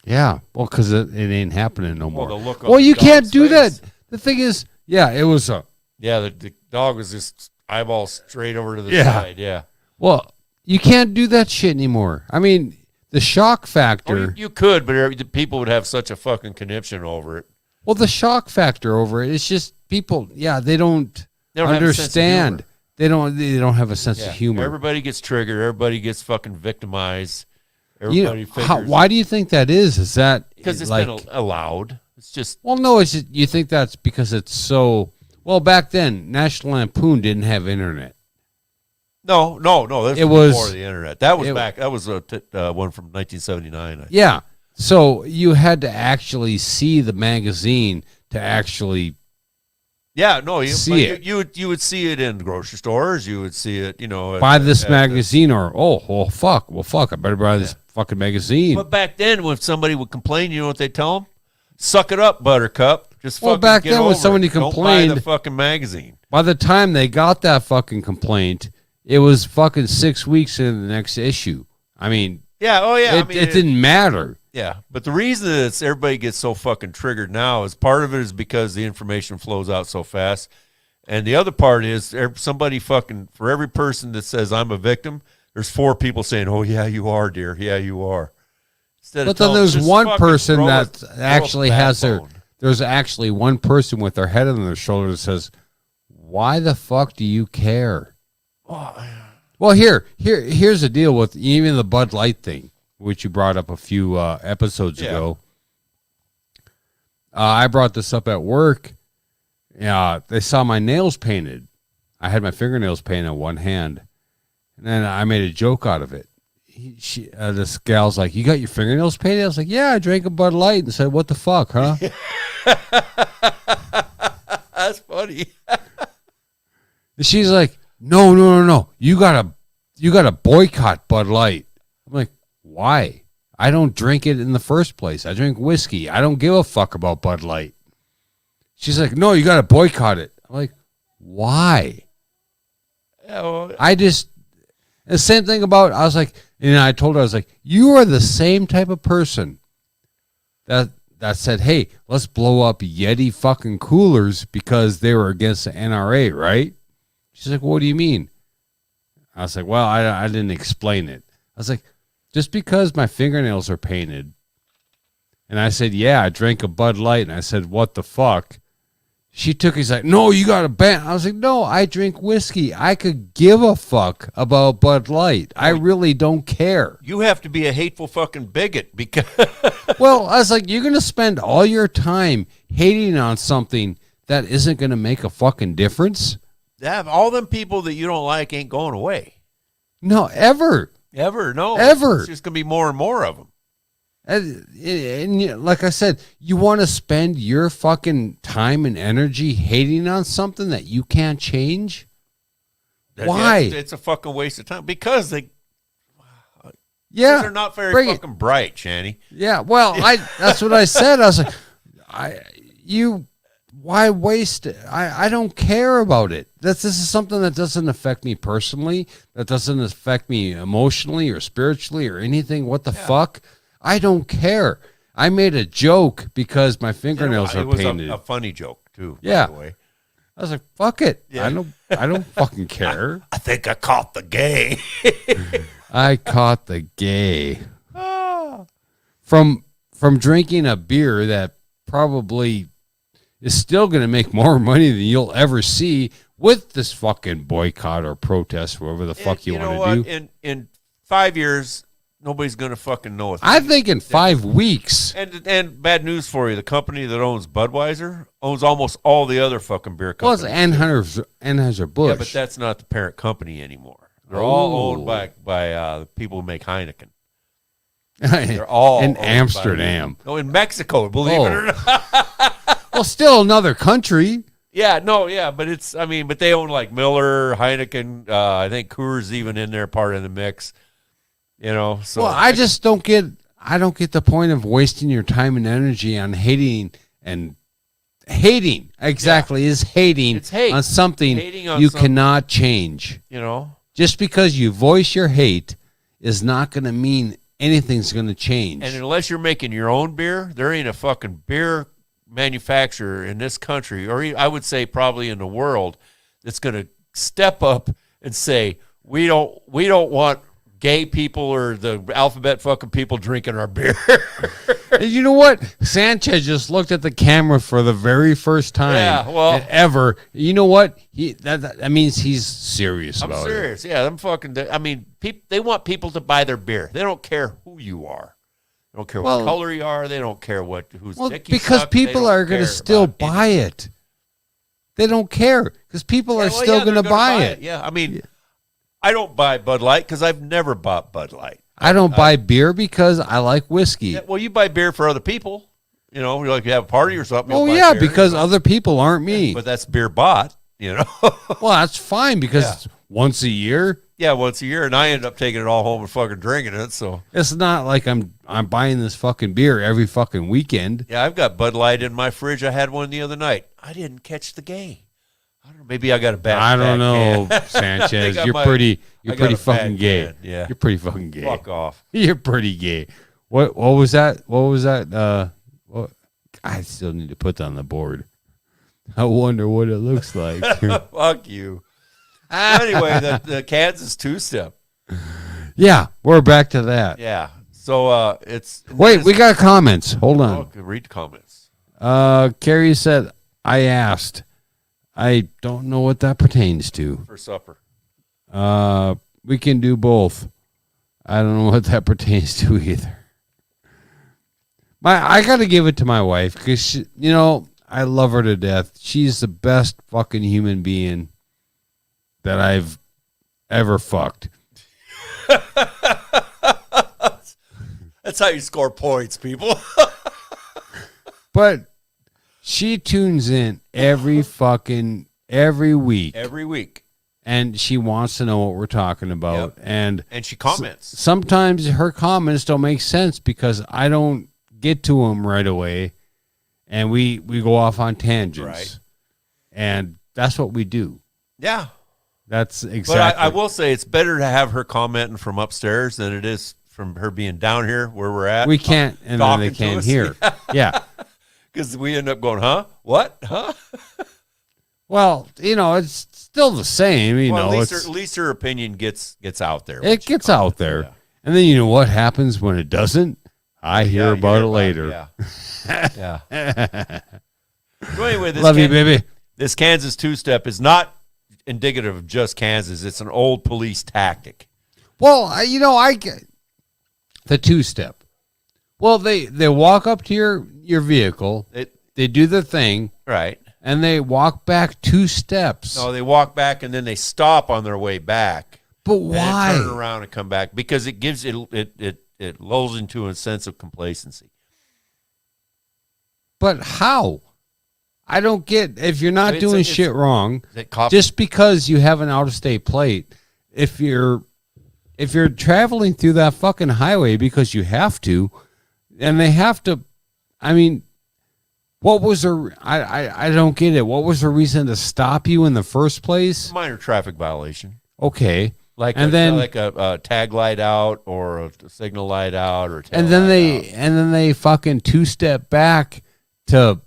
Yeah, well, because it ain't happening no more. the look on Well, the you can't dog's do face. that. The thing is, yeah, it was a. Yeah, the dog was just eyeball straight over to the Yeah. side. Yeah. Well, you can't do that shit anymore. I mean, the shock factor. You could, but people would have such a fucking conniption over it. Well, the shock factor over it. It's just people. Yeah, they don't They don't have a sense of understand. humor. They don't have a sense Yeah. of humor. Everybody gets triggered. Everybody gets fucking victimized. You know, Everybody figures. why do you think that is? Is that Because it's like? been allowed. It's just Well, no, it's just, you think that's because it's so. Well, back then, National Lampoon didn't have internet. no. This It was was- before the internet. That was it- back. That was one from 1979. Yeah, so you had to actually see the magazine to actually. Yeah, no, See it. You would see it in grocery stores. You would see it, Buy this at magazine, or well, fuck, I better buy this fucking magazine. But back then, when somebody would complain, you know what they tell them? Suck it up, Buttercup. Just Well, fucking back get then when over somebody it. Don't buy complained- the fucking magazine. By the time they got that fucking complaint, it was fucking 6 weeks into the next issue. I mean, Yeah, oh yeah. it didn't matter. Yeah, but the reason that everybody gets so fucking triggered now is part of it is because the information flows out so fast, and the other part is somebody fucking for every person that says I'm a victim, there's 4 people saying, "Oh yeah, you are, dear. Yeah, you are." Instead But then telling them, there's just one fucking person grow that a actually has their. backbone. There's actually one person with their head on their shoulder that says, "Why the fuck do you care?" Well, here's the deal with even the Bud Light thing, which you brought up a few episodes Yeah. ago. I brought this up at work. Yeah, they saw my nails painted. I had my fingernails painted on one hand, and then I made a joke out of it. This gal's like, "You got your fingernails painted?" I was like, "Yeah, I drank a Bud Light," and said, "What the fuck, huh?" That's funny. And she's like, No. You gotta boycott Bud Light. I'm like, why? I don't drink it in the first place. I drink whiskey. I don't give a fuck about Bud Light. She's like, no, you gotta boycott it. I'm like, why? Yeah, well, The same thing about, I was like, and I told her, I was like, you are the same type of person that said, hey, let's blow up Yeti fucking coolers because they were against the NRA, right? She's like, what do you mean? I was like, well, I didn't explain it. I was like, just because my fingernails are painted, and I said, yeah, I drank a Bud Light, and I said, what the fuck? She took it, he's like, no, you got to ban. I was like, no, I drink whiskey. I could give a fuck about Bud Light. I really don't care. you have to be a hateful fucking bigot because Well, I was like, you're going to spend all your time hating on something that isn't going to make a fucking difference? all them people that you don't like ain't going away. No, ever. Ever, no. Ever. It's just going to be more and more of them. And like I said, you want to spend your fucking time and energy hating on something that you can't change? Why? It's a fucking waste of time because they're Yeah. not very bring it. fucking bright, Shanny. Yeah, well, that's what I said. I was like, why waste it? I don't care about it. This is something that doesn't affect me personally, that doesn't affect me emotionally or spiritually or anything. What the fuck? I don't care. I made a joke because my fingernails it are was painted. a funny joke too. Yeah. By the way. I was like, fuck it. Yeah. I don't fucking care. I think I caught the gay. I caught the gay. From drinking a beer that probably is still going to make more money than you'll ever see with this fucking boycott or protest, whatever the fuck you know want to what? do. In 5 years, nobody's going to fucking know it. I think in 5 weeks. And bad news for you: the company that owns Budweiser owns almost all the other fucking beer Well, it's companies. Anheuser-Busch. Yeah, but that's not the parent company anymore. They're all owned Oh. by the people who make Heineken. They're all in owned by- Amsterdam. No, in Mexico. Believe it or not. Well, still another country. Yeah, no, yeah, but it's, I mean, but they own like Miller, Heineken, I think Coors even in there, part of the mix, you know. So Well, I just don't get. I don't get the point of wasting your time and energy on hating and hating. Exactly, is hating It's hate. on something Hating on you something. cannot change. you know, Just because you voice your hate is not going to mean anything's going to change. and unless you're making your own beer, there ain't a fucking beer manufacturer in this country, or I would say probably in the world, that's going to step up and say, we don't want gay people or the alphabet fucking people drinking our beer. And you know what? Sanchez just looked at the camera for the very first time Yeah, well- ever. You know what? That means he's serious I'm about it. serious. Yeah, them fucking. I mean, they want people to buy their beer. They don't care who you are. They don't care Well- what color you are. They don't care whose Well, dick you because suck. They people don't are going to care still about buy it. They don't care because people are Yeah, well, still yeah, going to they're gonna buy it. Yeah, I mean, I don't buy Bud Light because I've never bought Bud Light. I don't buy beer because I like whiskey. Yeah, well, you buy beer for other people. You know, like you have a party or something. Oh you'll buy yeah, beer, because you know. other people aren't me. But that's beer bought. You know. Well, that's fine because once a year, Yeah, once a year, and I end up taking it all home and fucking drinking it. So it's not like I'm buying this fucking beer every fucking weekend. yeah, I've got Bud Light in my fridge. I had one the other night. I didn't catch the game. I don't know. Maybe I got a bad. I don't know, can. Sanchez. I You're might- pretty. I You're got pretty a fucking bad gay. can, yeah. You're pretty fucking gay. Fuck off. You're pretty gay. What was that? What was that? What? I still need to put that on the board. I wonder what it looks like. Fuck you. Anyway, the Kansas two-step. Yeah, we're back to that. Yeah. So it's Wait, we got comments. Hold on. Okay, read the comments. Carrie said, I asked. I don't know what that pertains to. For supper. We can do both. I don't know what that pertains to either. I got to give it to my wife because, you know, I love her to death. She's the best fucking human being that I've ever fucked. That's how you score points, people. But she tunes in every week. Every week. And she wants to know what we're talking about. Yep. And And she comments. sometimes her comments don't make sense because I don't get to them right away. And we go off on tangents. Right. And that's what we do. Yeah. That's But exactly. I will say it's better to have her commenting from upstairs than it is from her being down here where we're at. we can't, and then they talking to can't us. hear. Yeah. Because we end up going, huh? What? Huh? Well, you know, it's still the same. You Well, know, at least her opinion gets out there. it gets out there. Yeah. And then you know what happens when it doesn't? I hear Yeah, you about hear it later. Yeah. Yeah. So anyway, Love you, baby. This Kansas two-step is not indicative of just Kansas. It's an old police tactic. Well, you know, I get the two-step. Well, they walk up to your vehicle, they do the thing, Right. and they walk back 2 steps. No, they walk back and then they stop on their way back. But And then why? turn around and come back because it gives it lulls into a sense of complacency. But how? I don't get if you're not It's- doing it's- shit wrong. That cop, Just because you have an out-of-state plate, if you're traveling through that fucking highway because you have to, and they have to, I mean, what was the? I don't get it. What was the reason to stop you in the first place? minor traffic violation, Okay, like And then- a tag light out or a signal light out or tail and then light out. they fucking 2-step back to,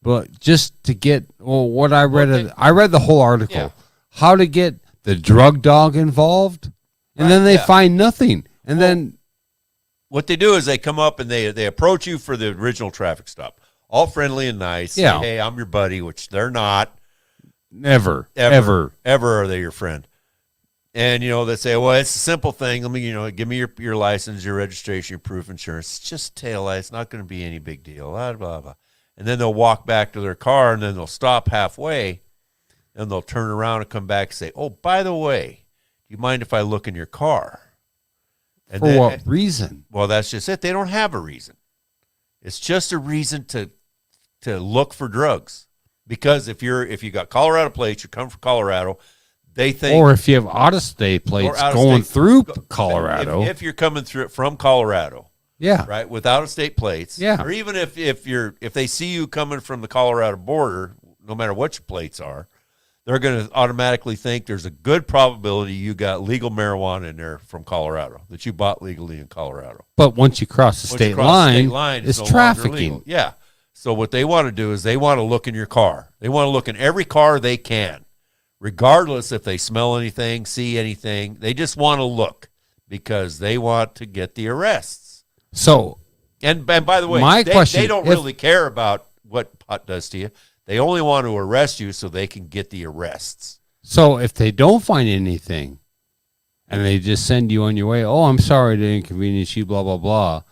but just to get what I read. I read the whole article. Yeah. How to get the drug dog involved, and then they yeah. find nothing, and then. What they do is they come up and they approach you for the original traffic stop, all friendly and nice. Yeah. Say, hey, I'm your buddy, which they're not. Ever. Ever are they your friend? And, you know, they say, well, it's a simple thing. Let me, you know, give me your license, your registration, your proof of insurance. It's just tail light. It's not going to be any big deal. Blah, blah, blah. And then they'll walk back to their car and then they'll stop halfway and they'll turn around and come back and say, oh, by the way, do you mind if I look in your car? And For what reason? Well, that's just it. They don't have a reason. It's just a reason to to look for drugs, because if you got Colorado plates, you come from Colorado, they think, or if you have out-of-state plates going through Colorado, if you're coming through it from Colorado, yeah, right, with out-of-state plates, yeah, or even if they see you coming from the Colorado border, no matter what your plates are, they're going to automatically think there's a good probability you got legal marijuana in there from Colorado, that you bought legally in Colorado. But once you cross the state line, it's no trafficking. Yeah. So what they want to do is they want to look in your car. They want to look in every car they can, regardless if they smell anything, see anything. They just want to look because they want to get the arrests. So, and by the way, they don't really care about what pot does to you. They only want to arrest you so they can get the arrests. So if they don't find anything and they just send you on your way, oh, I'm sorry to inconvenience you, blah, blah, blah,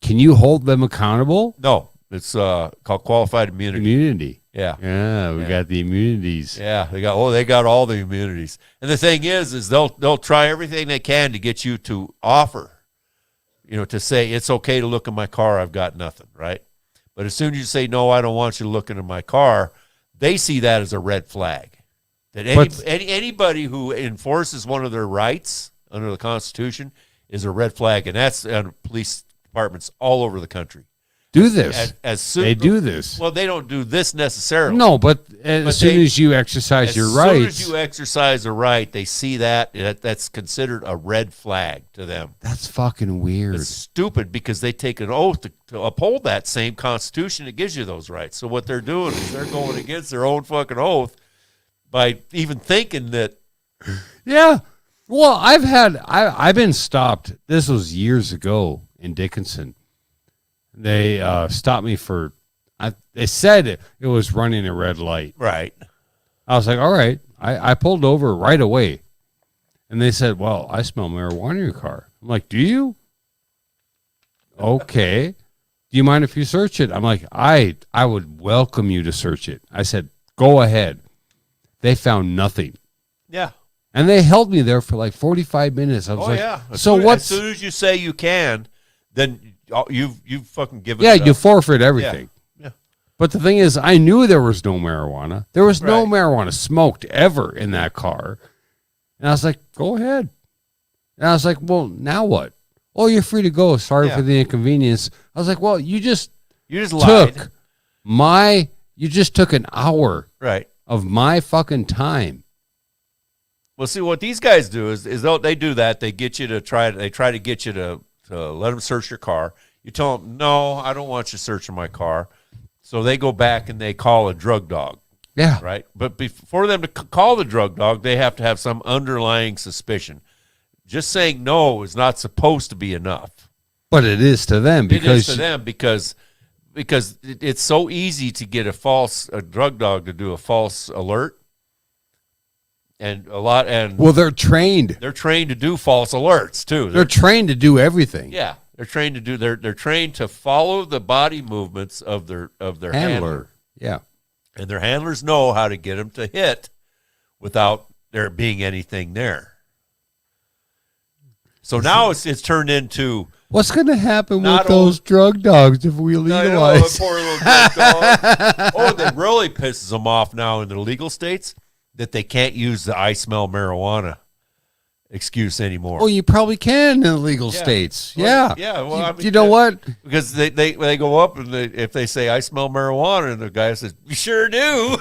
can you hold them accountable? No, it's called qualified immunity. Yeah. Yeah, we got the immunities. Yeah, they got all the immunities. And the thing is they'll try everything they can to get you to offer, to say it's okay to look in my car, I've got nothing, right? But as soon as you say, no, I don't want you to look into my car, they see that as a red flag. That anybody who enforces one of their rights under the Constitution is a red flag, and that's police departments all over the country. Do this. They do this. Well, they don't do this necessarily. No, but as soon as you exercise your rights. As soon as you exercise a right, they see that's considered a red flag to them. That's fucking weird. It's stupid because they take an oath to uphold that same Constitution that gives you those rights. So what they're doing is they're going against their own fucking oath by even thinking that. Yeah. Well, I've been stopped. This was years ago in Dickinson. They stopped me for, they said it was running a red light. Right. I was like, all right. I pulled over right away. And they said, well, I smell marijuana in your car. I'm like, do you? Okay. Do you mind if you search it? I'm like, I would welcome you to search it. I said, go ahead. They found nothing. Yeah. And they held me there for like 45 minutes. I was like, yeah. As soon as you say you can, then you've fucking given it up. You forfeit everything. Yeah. But the thing is, I knew there was no marijuana. There was no marijuana smoked ever in that car. And I was like, go ahead. And I was like, well, now what? Oh, you're free to go. Sorry for the inconvenience. I was like, well, you just lied. You just took an hour of my fucking time. Well, see, what these guys do is they do that. They get you to try to get you to let them search your car. You tell them, no, I don't want you searching my car. So they go back and they call a drug dog. Yeah. Right? But for them to call the drug dog, they have to have some underlying suspicion. Just saying no is not supposed to be enough. But it is to them because it's so easy to get a drug dog to do a false alert. Well, they're trained. They're trained to do false alerts too. They're trained to do everything. Yeah, they're trained to do. They're trained to follow the body movements of their handler. Yeah, and their handlers know how to get them to hit without there being anything there. So now it's turned into what's going to happen with those drug dogs if we legalize? Poor little drug dog. Oh, that really pisses them off now in the legal states. That they can't use the I smell marijuana excuse anymore. Oh, you probably can in the legal states. Well, yeah. Well, you know what? Because they go up and if they say I smell marijuana, and the guy says you sure do.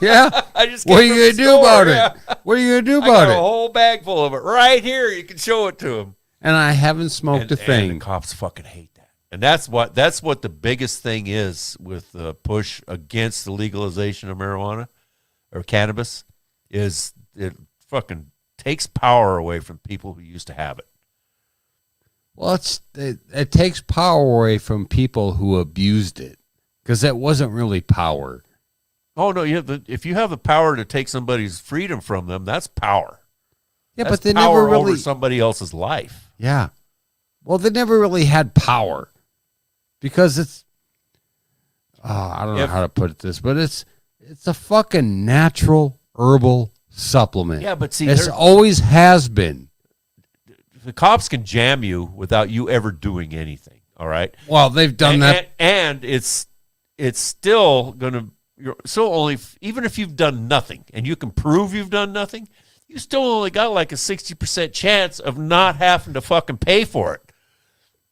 Yeah. I just what are you going to do about it? What are you going to do about it? A whole bag full of it right here. You can show it to him. And I haven't smoked a thing. And the cops fucking hate that. And that's what the biggest thing is with the push against the legalization of marijuana or cannabis. Is it fucking takes power away from people who used to have it. Well, it takes power away from people who abused it because that wasn't really power. Oh no, if you have the power to take somebody's freedom from them, that's power. Yeah, that's but they power never really over somebody else's life. Yeah, well, they never really had power because it's. I don't know how to put this, but it's a fucking natural herbal supplement. Yeah, but see, it always has been. The cops can jam you without you ever doing anything. All right. Well, they've done that, and it's it's still going to, you're still only, even if you've done nothing and you can prove you've done nothing, you still only got like a 60% chance of not having to fucking pay for it.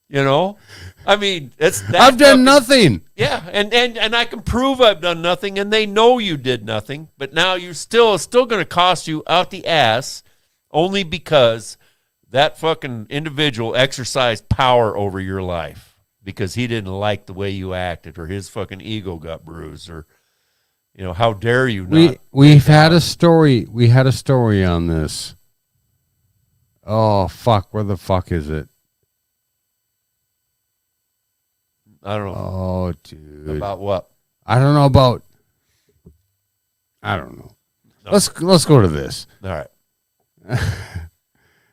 You know? I mean, I've done nothing. Yeah, and I can prove I've done nothing, and they know you did nothing, but now it's still going to cost you out the ass only because that fucking individual exercised power over your life because he didn't like the way you acted or his fucking ego got bruised or, you know, how dare you not. We've had a story. We had a story on this. Oh, fuck. Where the fuck is it? I don't know. Oh, dude. About what? I don't know about. I don't know. No. Let's go to this. All right. I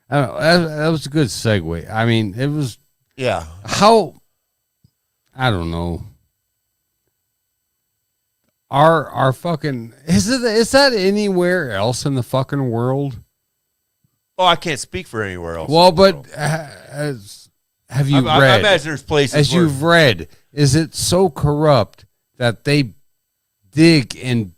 don't know. That was a good segue. I mean, it was Yeah. how. I don't know. Our fucking is that anywhere else in the fucking world? Oh, I can't speak for anywhere else. Well, in the but world. have you I read? imagine there's places As where, you've read, is it so corrupt that they dig and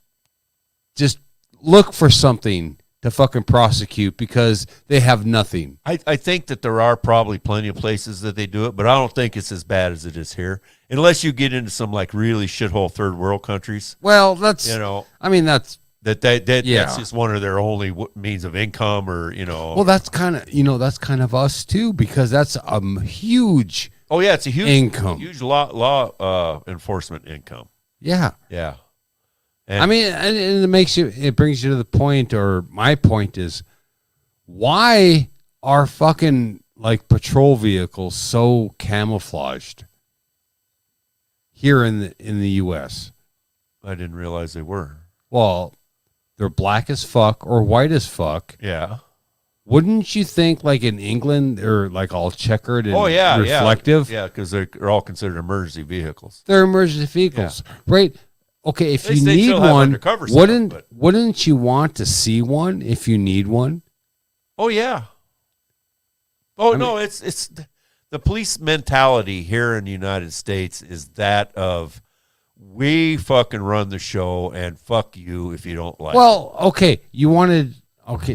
just look for something to fucking prosecute because they have nothing? I think that there are probably plenty of places that they do it, but I don't think it's as bad as it is here. Unless you get into some like really shithole third world countries, Well, that's you know, I mean that's that's Yeah. just one of their only means of income, or you know. well that's kind of us too because that's a huge Oh yeah, it's a huge income. huge law enforcement income. Yeah. Yeah, and I mean, and it brings you to the point, or my point is, why are fucking like patrol vehicles so camouflaged here in the U.S.? I didn't realize they were. Well, they're black as fuck or white as fuck. Yeah. Wouldn't you think like in England they're like all checkered and Oh yeah, reflective? Yeah, because they're all considered emergency vehicles. They're emergency vehicles, right? Okay, if At least you they need still have one, undercover stuff, wouldn't you want to see one if you need one? Oh yeah. Oh I no, it's the police mentality here in the United States is that of we fucking run the show and fuck you if you don't like it. Well, okay,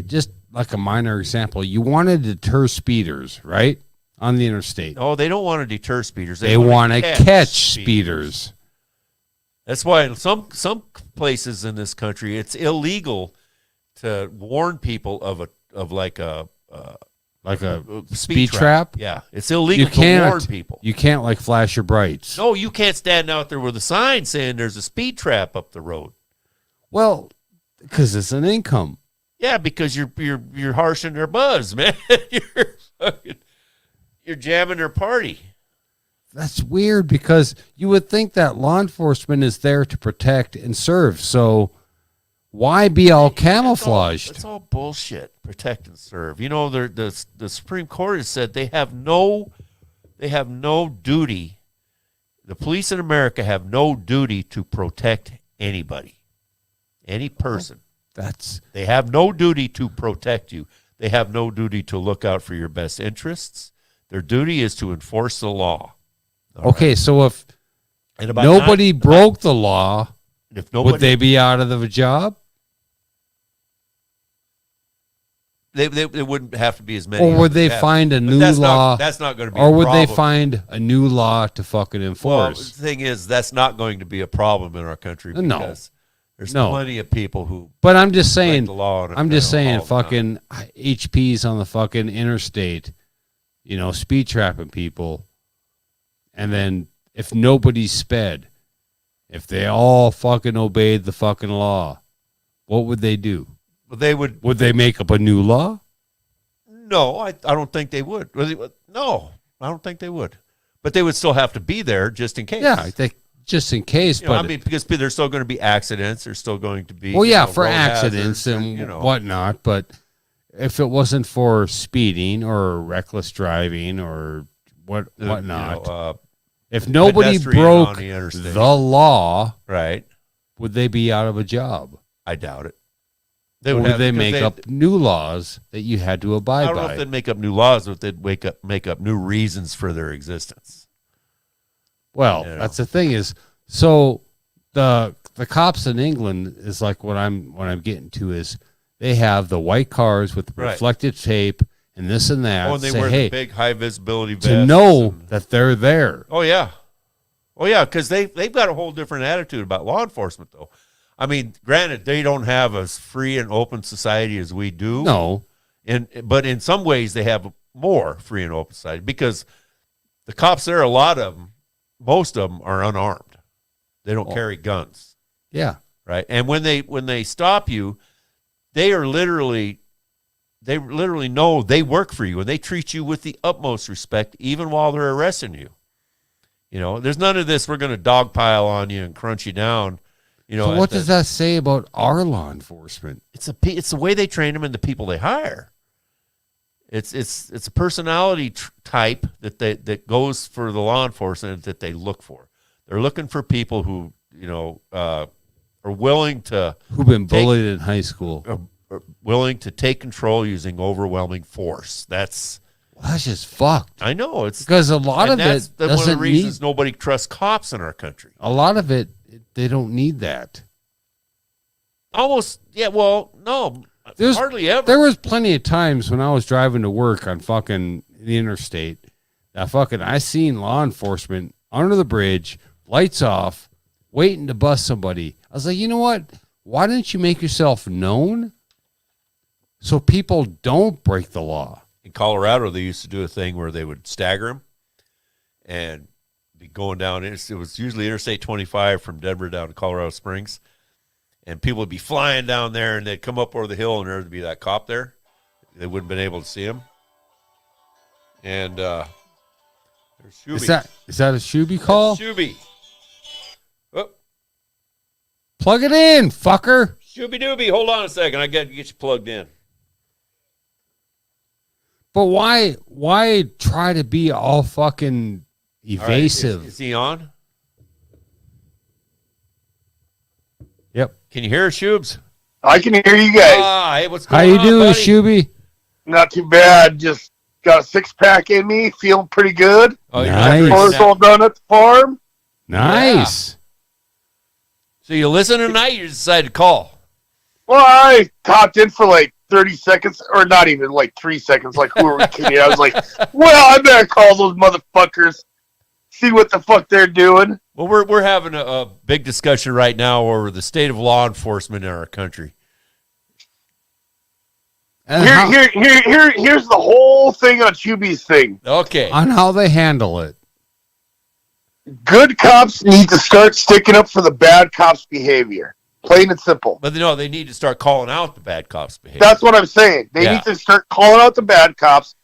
just like a minor example, you want to deter speeders, right? On the interstate. Oh, they don't want to deter speeders. They want to catch speeders. That's why in some places in this country it's illegal to warn people of a speed trap? Yeah, it's illegal to warn people. You can't like flash your brights. No, you can't stand out there with a sign saying there's a speed trap up the road. Well, because it's an income. Yeah, because you're harshing their buzz, man. You're jamming their party. That's weird because you would think that law enforcement is there to protect and serve. So why be all camouflaged? It's all bullshit. Protect and serve. You know, the Supreme Court has said they have no duty. The police in America have no duty to protect anybody, any person. They have no duty to protect you. They have no duty to look out for your best interests. Their duty is to enforce the law. Okay, so if nobody broke the law, would they be out of the job? They wouldn't have to be as many. Or would they find a new law? That's not going to be. Or would they find a new law to fucking Well, enforce? the thing is, that's not going to be a problem in our country because there's plenty of people who. But I'm just saying. The law I'm just saying, fucking HPs on the fucking interstate, speed trapping people, and then if nobody sped, if they all fucking obeyed the fucking law, what would they do? They would. Would they make up a new law? No, I don't think they would. No, I don't think they would. But they would still have to be there just in case. Yeah, just in case. But because there's still going to be accidents. There's still going to be. Well, yeah, for accidents and whatnot. But if it wasn't for speeding or reckless driving or whatnot, if nobody broke the law, right, would they be out of a job? I doubt it. Would they make up new laws that you had to abide by? I don't know if they'd make up new laws, but they'd make up new reasons for their existence. Well, that's the thing is, So the cops in England is like what I'm getting to is they have the white cars with Right. reflective tape and this and that. Oh, and they say, wear hey, the big high visibility vests. to know that they're there. Oh yeah, because they've got a whole different attitude about law enforcement, though. I mean, granted, they don't have as free and open society as we do. No. But in some ways, they have more free and open society because the cops there, a lot of them, most of them are unarmed. They don't carry guns, Yeah. right? And when they stop you, they literally know they work for you and they treat you with the utmost respect, even while they're arresting you. You know, there's none of this. We're going to dogpile on you and crunch you down. You know, So what does that say about our law enforcement? It's the way they train them and the people they hire. It's a personality type that goes for the law enforcement that they look for. They're looking for people who are willing to Who've been bullied in high school? are willing to take control using overwhelming force. That's just fucked. I know it's Because a lot of that's it one of the doesn't reasons need. nobody trusts cops in our country. A lot of it, they don't need that. Almost, yeah. Well, no, There's hardly ever. There was plenty of times when I was driving to work on fucking the interstate that I seen law enforcement under the bridge, lights off, waiting to bust somebody. I was like, you know what? Why didn't you make yourself known so people don't break the law? In Colorado, they used to do a thing where they would stagger them and be going down. It was usually Interstate 25 from Denver down to Colorado Springs. And people would be flying down there, and they'd come up over the hill, and there would be that cop there. They wouldn't have been able to see him. And there's Shuby. Is that a Shuby call? Shuby. Oh, Plug it in, fucker. Shuby Dooby. Hold on a second. I got to get you plugged in. But why try to be all fucking evasive? All right, is he on? Yep. Can you hear us, Shubes? I can hear you guys. Hey, what's How going you on, doing, buddy? Shuby? Not too bad. Just got a 6-pack in me. Feeling pretty good. Oh, you're Nice. not drinking Chores now. all done at the farm. Nice. So you listen tonight, you decided to call. Well, I talked in for like 30 seconds, or not even like 3 seconds. Like, who are we kidding? I was like, well, I better call those motherfuckers, see what the fuck they're doing. Well, we're having a big discussion right now over the state of law enforcement in our country. And Here's the whole thing on Chuby's thing. Okay. on how they handle it. Good cops need to start sticking up for the bad cops' behavior. Plain and simple. But no, they need to start calling out the bad cops' behavior. That's what I'm saying. They Yeah. need to start calling out the bad cops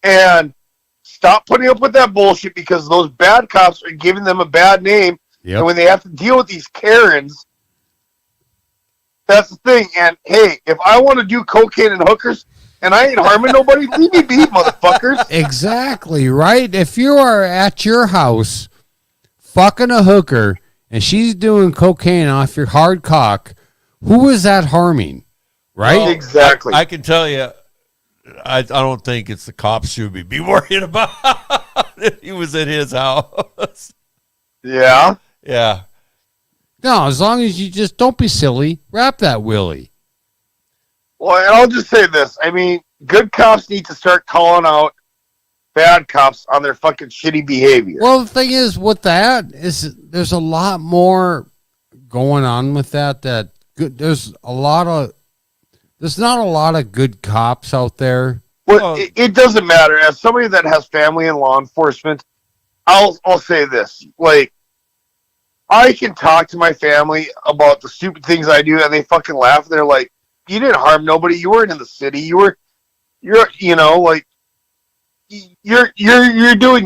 and stop putting up with that bullshit because those bad cops are giving them a bad name. Yep. And when they have to deal with these Karens, that's the thing. And hey, if I want to do cocaine and hookers and I ain't harming nobody, leave me be, motherfuckers. Exactly, right? If you are at your house fucking a hooker and she's doing cocaine off your hard cock, who is that harming? Right? Well, Exactly. I can tell you, I don't think it's the cops should be worrying about if he was at his house. Yeah. Yeah. No, as long as you just don't be silly, wrap that willy. Well, and I'll just say this. I mean, good cops need to start calling out bad cops on their fucking shitty behavior. Well, the thing is with that is there's a lot more going on with that good there's not a lot of good cops out there. Well, it doesn't matter. As somebody that has family in law enforcement, I'll say this. Like, I can talk to my family about the stupid things I do, and they fucking laugh. They're like, "You didn't harm nobody. You weren't in the city. You're doing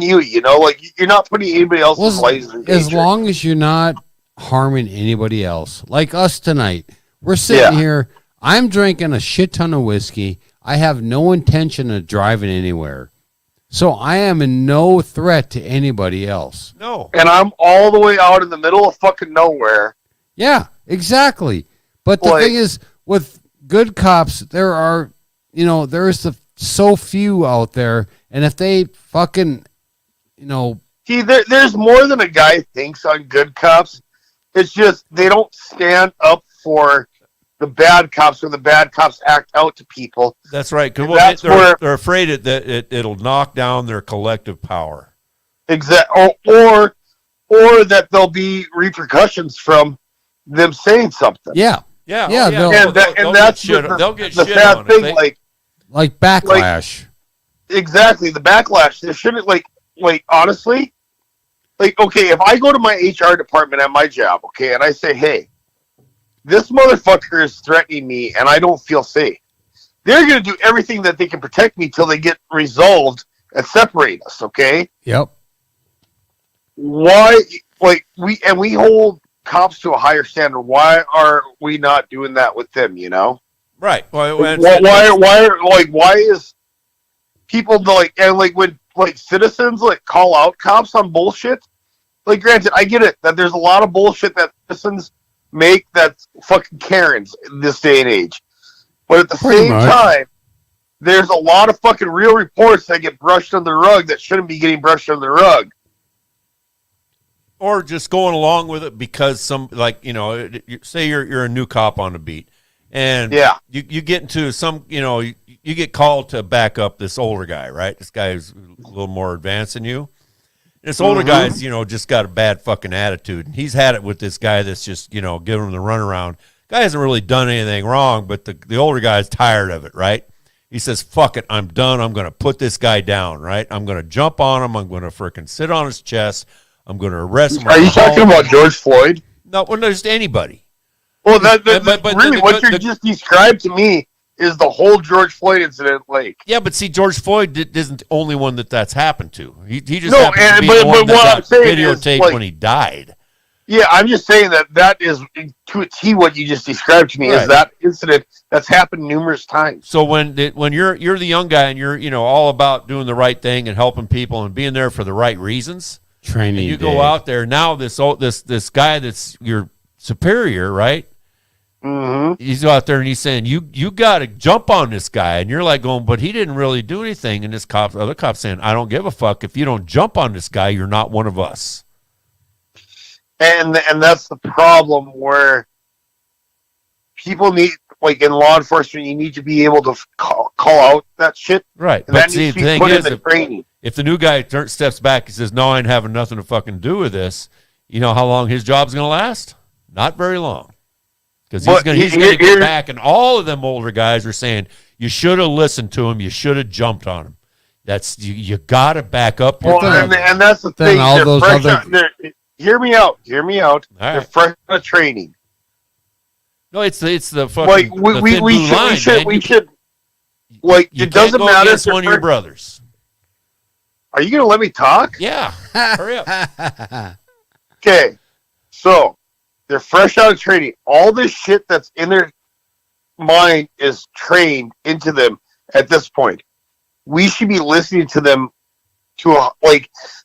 you. You know, like you're not putting anybody else's lives in danger." As long as you're not harming anybody else. Like us tonight. We're sitting here. I'm drinking a shit ton of whiskey. I have no intention of driving anywhere. So I am in no threat to anybody else. No. And I'm all the way out in the middle of fucking nowhere. Yeah, exactly. But the thing is, with good cops, there's so few out there. And if they fucking, See, there's more than a guy thinks on good cops. It's just they don't stand up for the bad cops, or the bad cops act out to people. That's right. That's They're afraid that it'll knock down their collective power. Or that there'll be repercussions from them saying something. Yeah. Yeah, Yeah, And that's they'll get the shit sad on thing. Like backlash. Exactly, the backlash. There shouldn't honestly, okay, if I go to my HR department at my job, okay, and I say, hey, this motherfucker is threatening me and I don't feel safe. They're going to do everything that they can protect me till they get resolved and separate us, okay? Yep. Why, we hold cops to a higher standard. Why are we not doing that with them, you know? Right. Why is people when citizens call out cops on bullshit? Granted, I get it that there's a lot of bullshit that citizens make that's fucking Karens in this day and age. But at the same time, there's a lot of fucking real reports that get brushed under the rug that shouldn't be getting brushed under the rug. Or just going along with it because say you're a new cop on the beat, and you get into you get called to back up this older guy, right? This guy who's a little more advanced than you. This older guy's, just got a bad fucking attitude. And he's had it with this guy that's just, giving him the runaround. Guy hasn't really done anything wrong, but the older guy's tired of it, right? He says, fuck it, I'm done. I'm going to put this guy down, right? I'm going to jump on him. I'm going to freaking sit on his chest. I'm going to arrest him. Are you talking about George Floyd? No, just anybody. Well, what you just described to me is the whole George Floyd incident. Yeah, but see, George Floyd isn't the only one that's happened to. He just no, happened to be the one that got videotaped when he died. Yeah, I'm just saying that is to a T what you just described to me is that incident that's happened numerous times. So when you're the young guy and you're all about doing the right thing and helping people and being there for the right reasons, training, and you go out there now. This guy that's your superior, right? Mm-hmm. He's out there and he's saying you got to jump on this guy, and you're like going, but he didn't really do anything. And other cops saying, I don't give a fuck. If you don't jump on this guy, you're not one of us. And that's the problem where people need, in law enforcement, you need to be able to call out that shit. Right. And that needs to be put in the training. If the new guy steps back and says, no, I ain't having nothing to fucking do with this, you know how long his job's going to last? Not very long. Because he's going to get back, and all of them older guys are saying, you should have listened to him, you should have jumped on him. That's you got to back up. And that's the thing. All those hear me out. All they're fresh out of training. No, it's the fucking we should it doesn't matter if one of your brothers. Are you going to let me talk? Yeah. Hurry up. Okay. So, they're fresh out of training. All this shit that's in their mind is trained into them at this point. We should be listening to them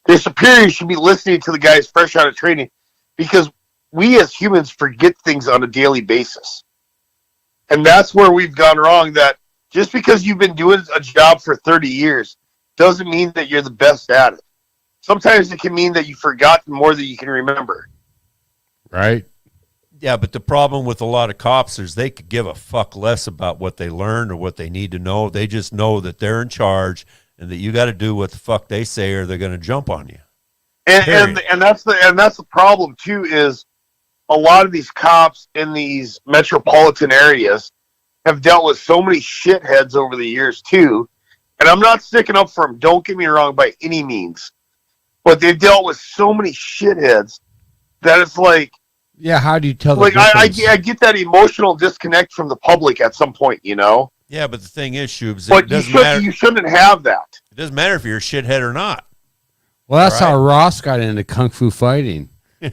their superiors should be listening to the guys fresh out of training, because we as humans forget things on a daily basis. And that's where we've gone wrong, that just because you've been doing a job for 30 years doesn't mean that you're the best at it. Sometimes it can mean that you've forgotten more than you can remember. Right. Yeah, but the problem with a lot of cops is they could give a fuck less about what they learned or what they need to know. They just know that they're in charge and that you got to do what the fuck they say, or they're going to jump on you. And that's the problem too, is a lot of these cops in these metropolitan areas have dealt with so many shitheads over the years too. And I'm not sticking up for them, don't get me wrong, by any means. But they've dealt with so many shitheads that it's yeah, how do you tell the I get that emotional disconnect from the public at some point, you know? Yeah, but the thing is, Shubes, but you shouldn't have that. It doesn't matter if you're a shithead or not. Well, that's how Ross got into kung fu fighting. It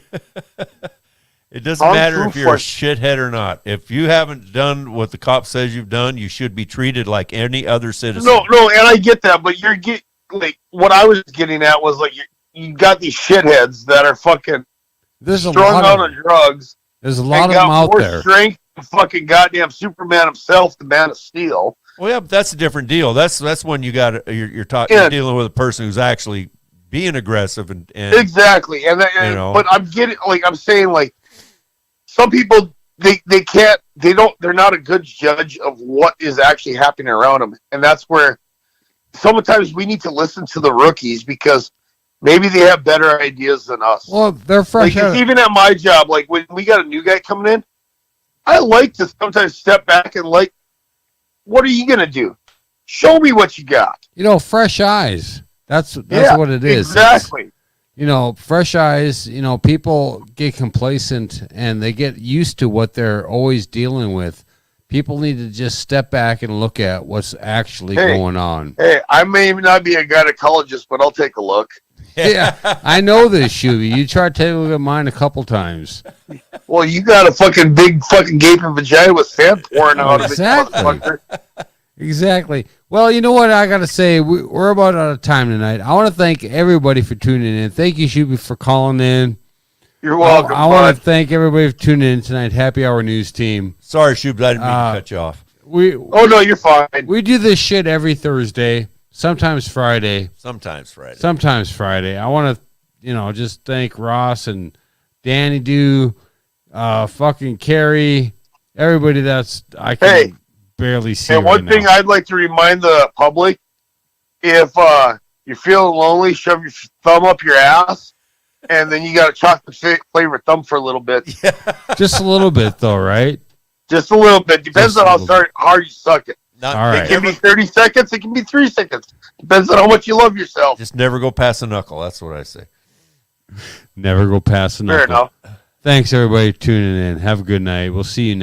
doesn't matter if you're a shithead or not. If you haven't done what the cop says you've done, you should be treated like any other citizen. No, and I get that, but what I was getting at was you got these shitheads that are fucking strung out on drugs. There's a lot of them out there. More strength than fucking goddamn Superman himself, the Man of Steel. Well, yeah, but that's a different deal. That's when you're dealing with a person who's actually being aggressive and exactly. And you know. but I'm saying like some people they can't they're not a good judge of what is actually happening around them, and that's where sometimes we need to listen to the rookies because maybe they have better ideas than us. Well, they're fresh Like, out. even at my job, like when we got a new guy coming in, I like to sometimes step back and like, what are you gonna do? Show me what you got. Fresh eyes. That's Yeah, what it is. Exactly. Fresh eyes. People get complacent and they get used to what they're always dealing with. People need to just step back and look at what's actually going on. Hey, I may not be a gynecologist, but I'll take a look. Yeah, I know this, Shuby. You tried to take a look at mine a couple times. Well, you got a fucking big fucking gaping vagina with sand pouring out Exactly. of it, motherfucker. Exactly. Well, you know what I got to say? We're about out of time tonight. I want to thank everybody for tuning in. Thank you, Shuby, for calling in. You're welcome. I want to thank everybody for tuning in tonight. Happy Hour News team. Sorry, Shubes, I didn't mean to cut you off. Oh no, you're fine. We do this shit every Thursday, sometimes Friday. Sometimes Friday. I want to, just thank Ross and Danny Do, fucking Carrie, everybody that's I can barely see. And one thing I'd like to remind the public: if you're feeling lonely, shove your thumb up your ass, and then you got a chocolate flavored thumb for a little bit. Just a little bit, though, right? Just a little bit. Depends on how hard you suck it. Not, All right. It can be 30 seconds. It can be 3 seconds. Depends on how much you love yourself. Just never go past a knuckle. That's what I say. Never go past the Fair knuckle. enough. Thanks, everybody, for tuning in. Have a good night. We'll see you next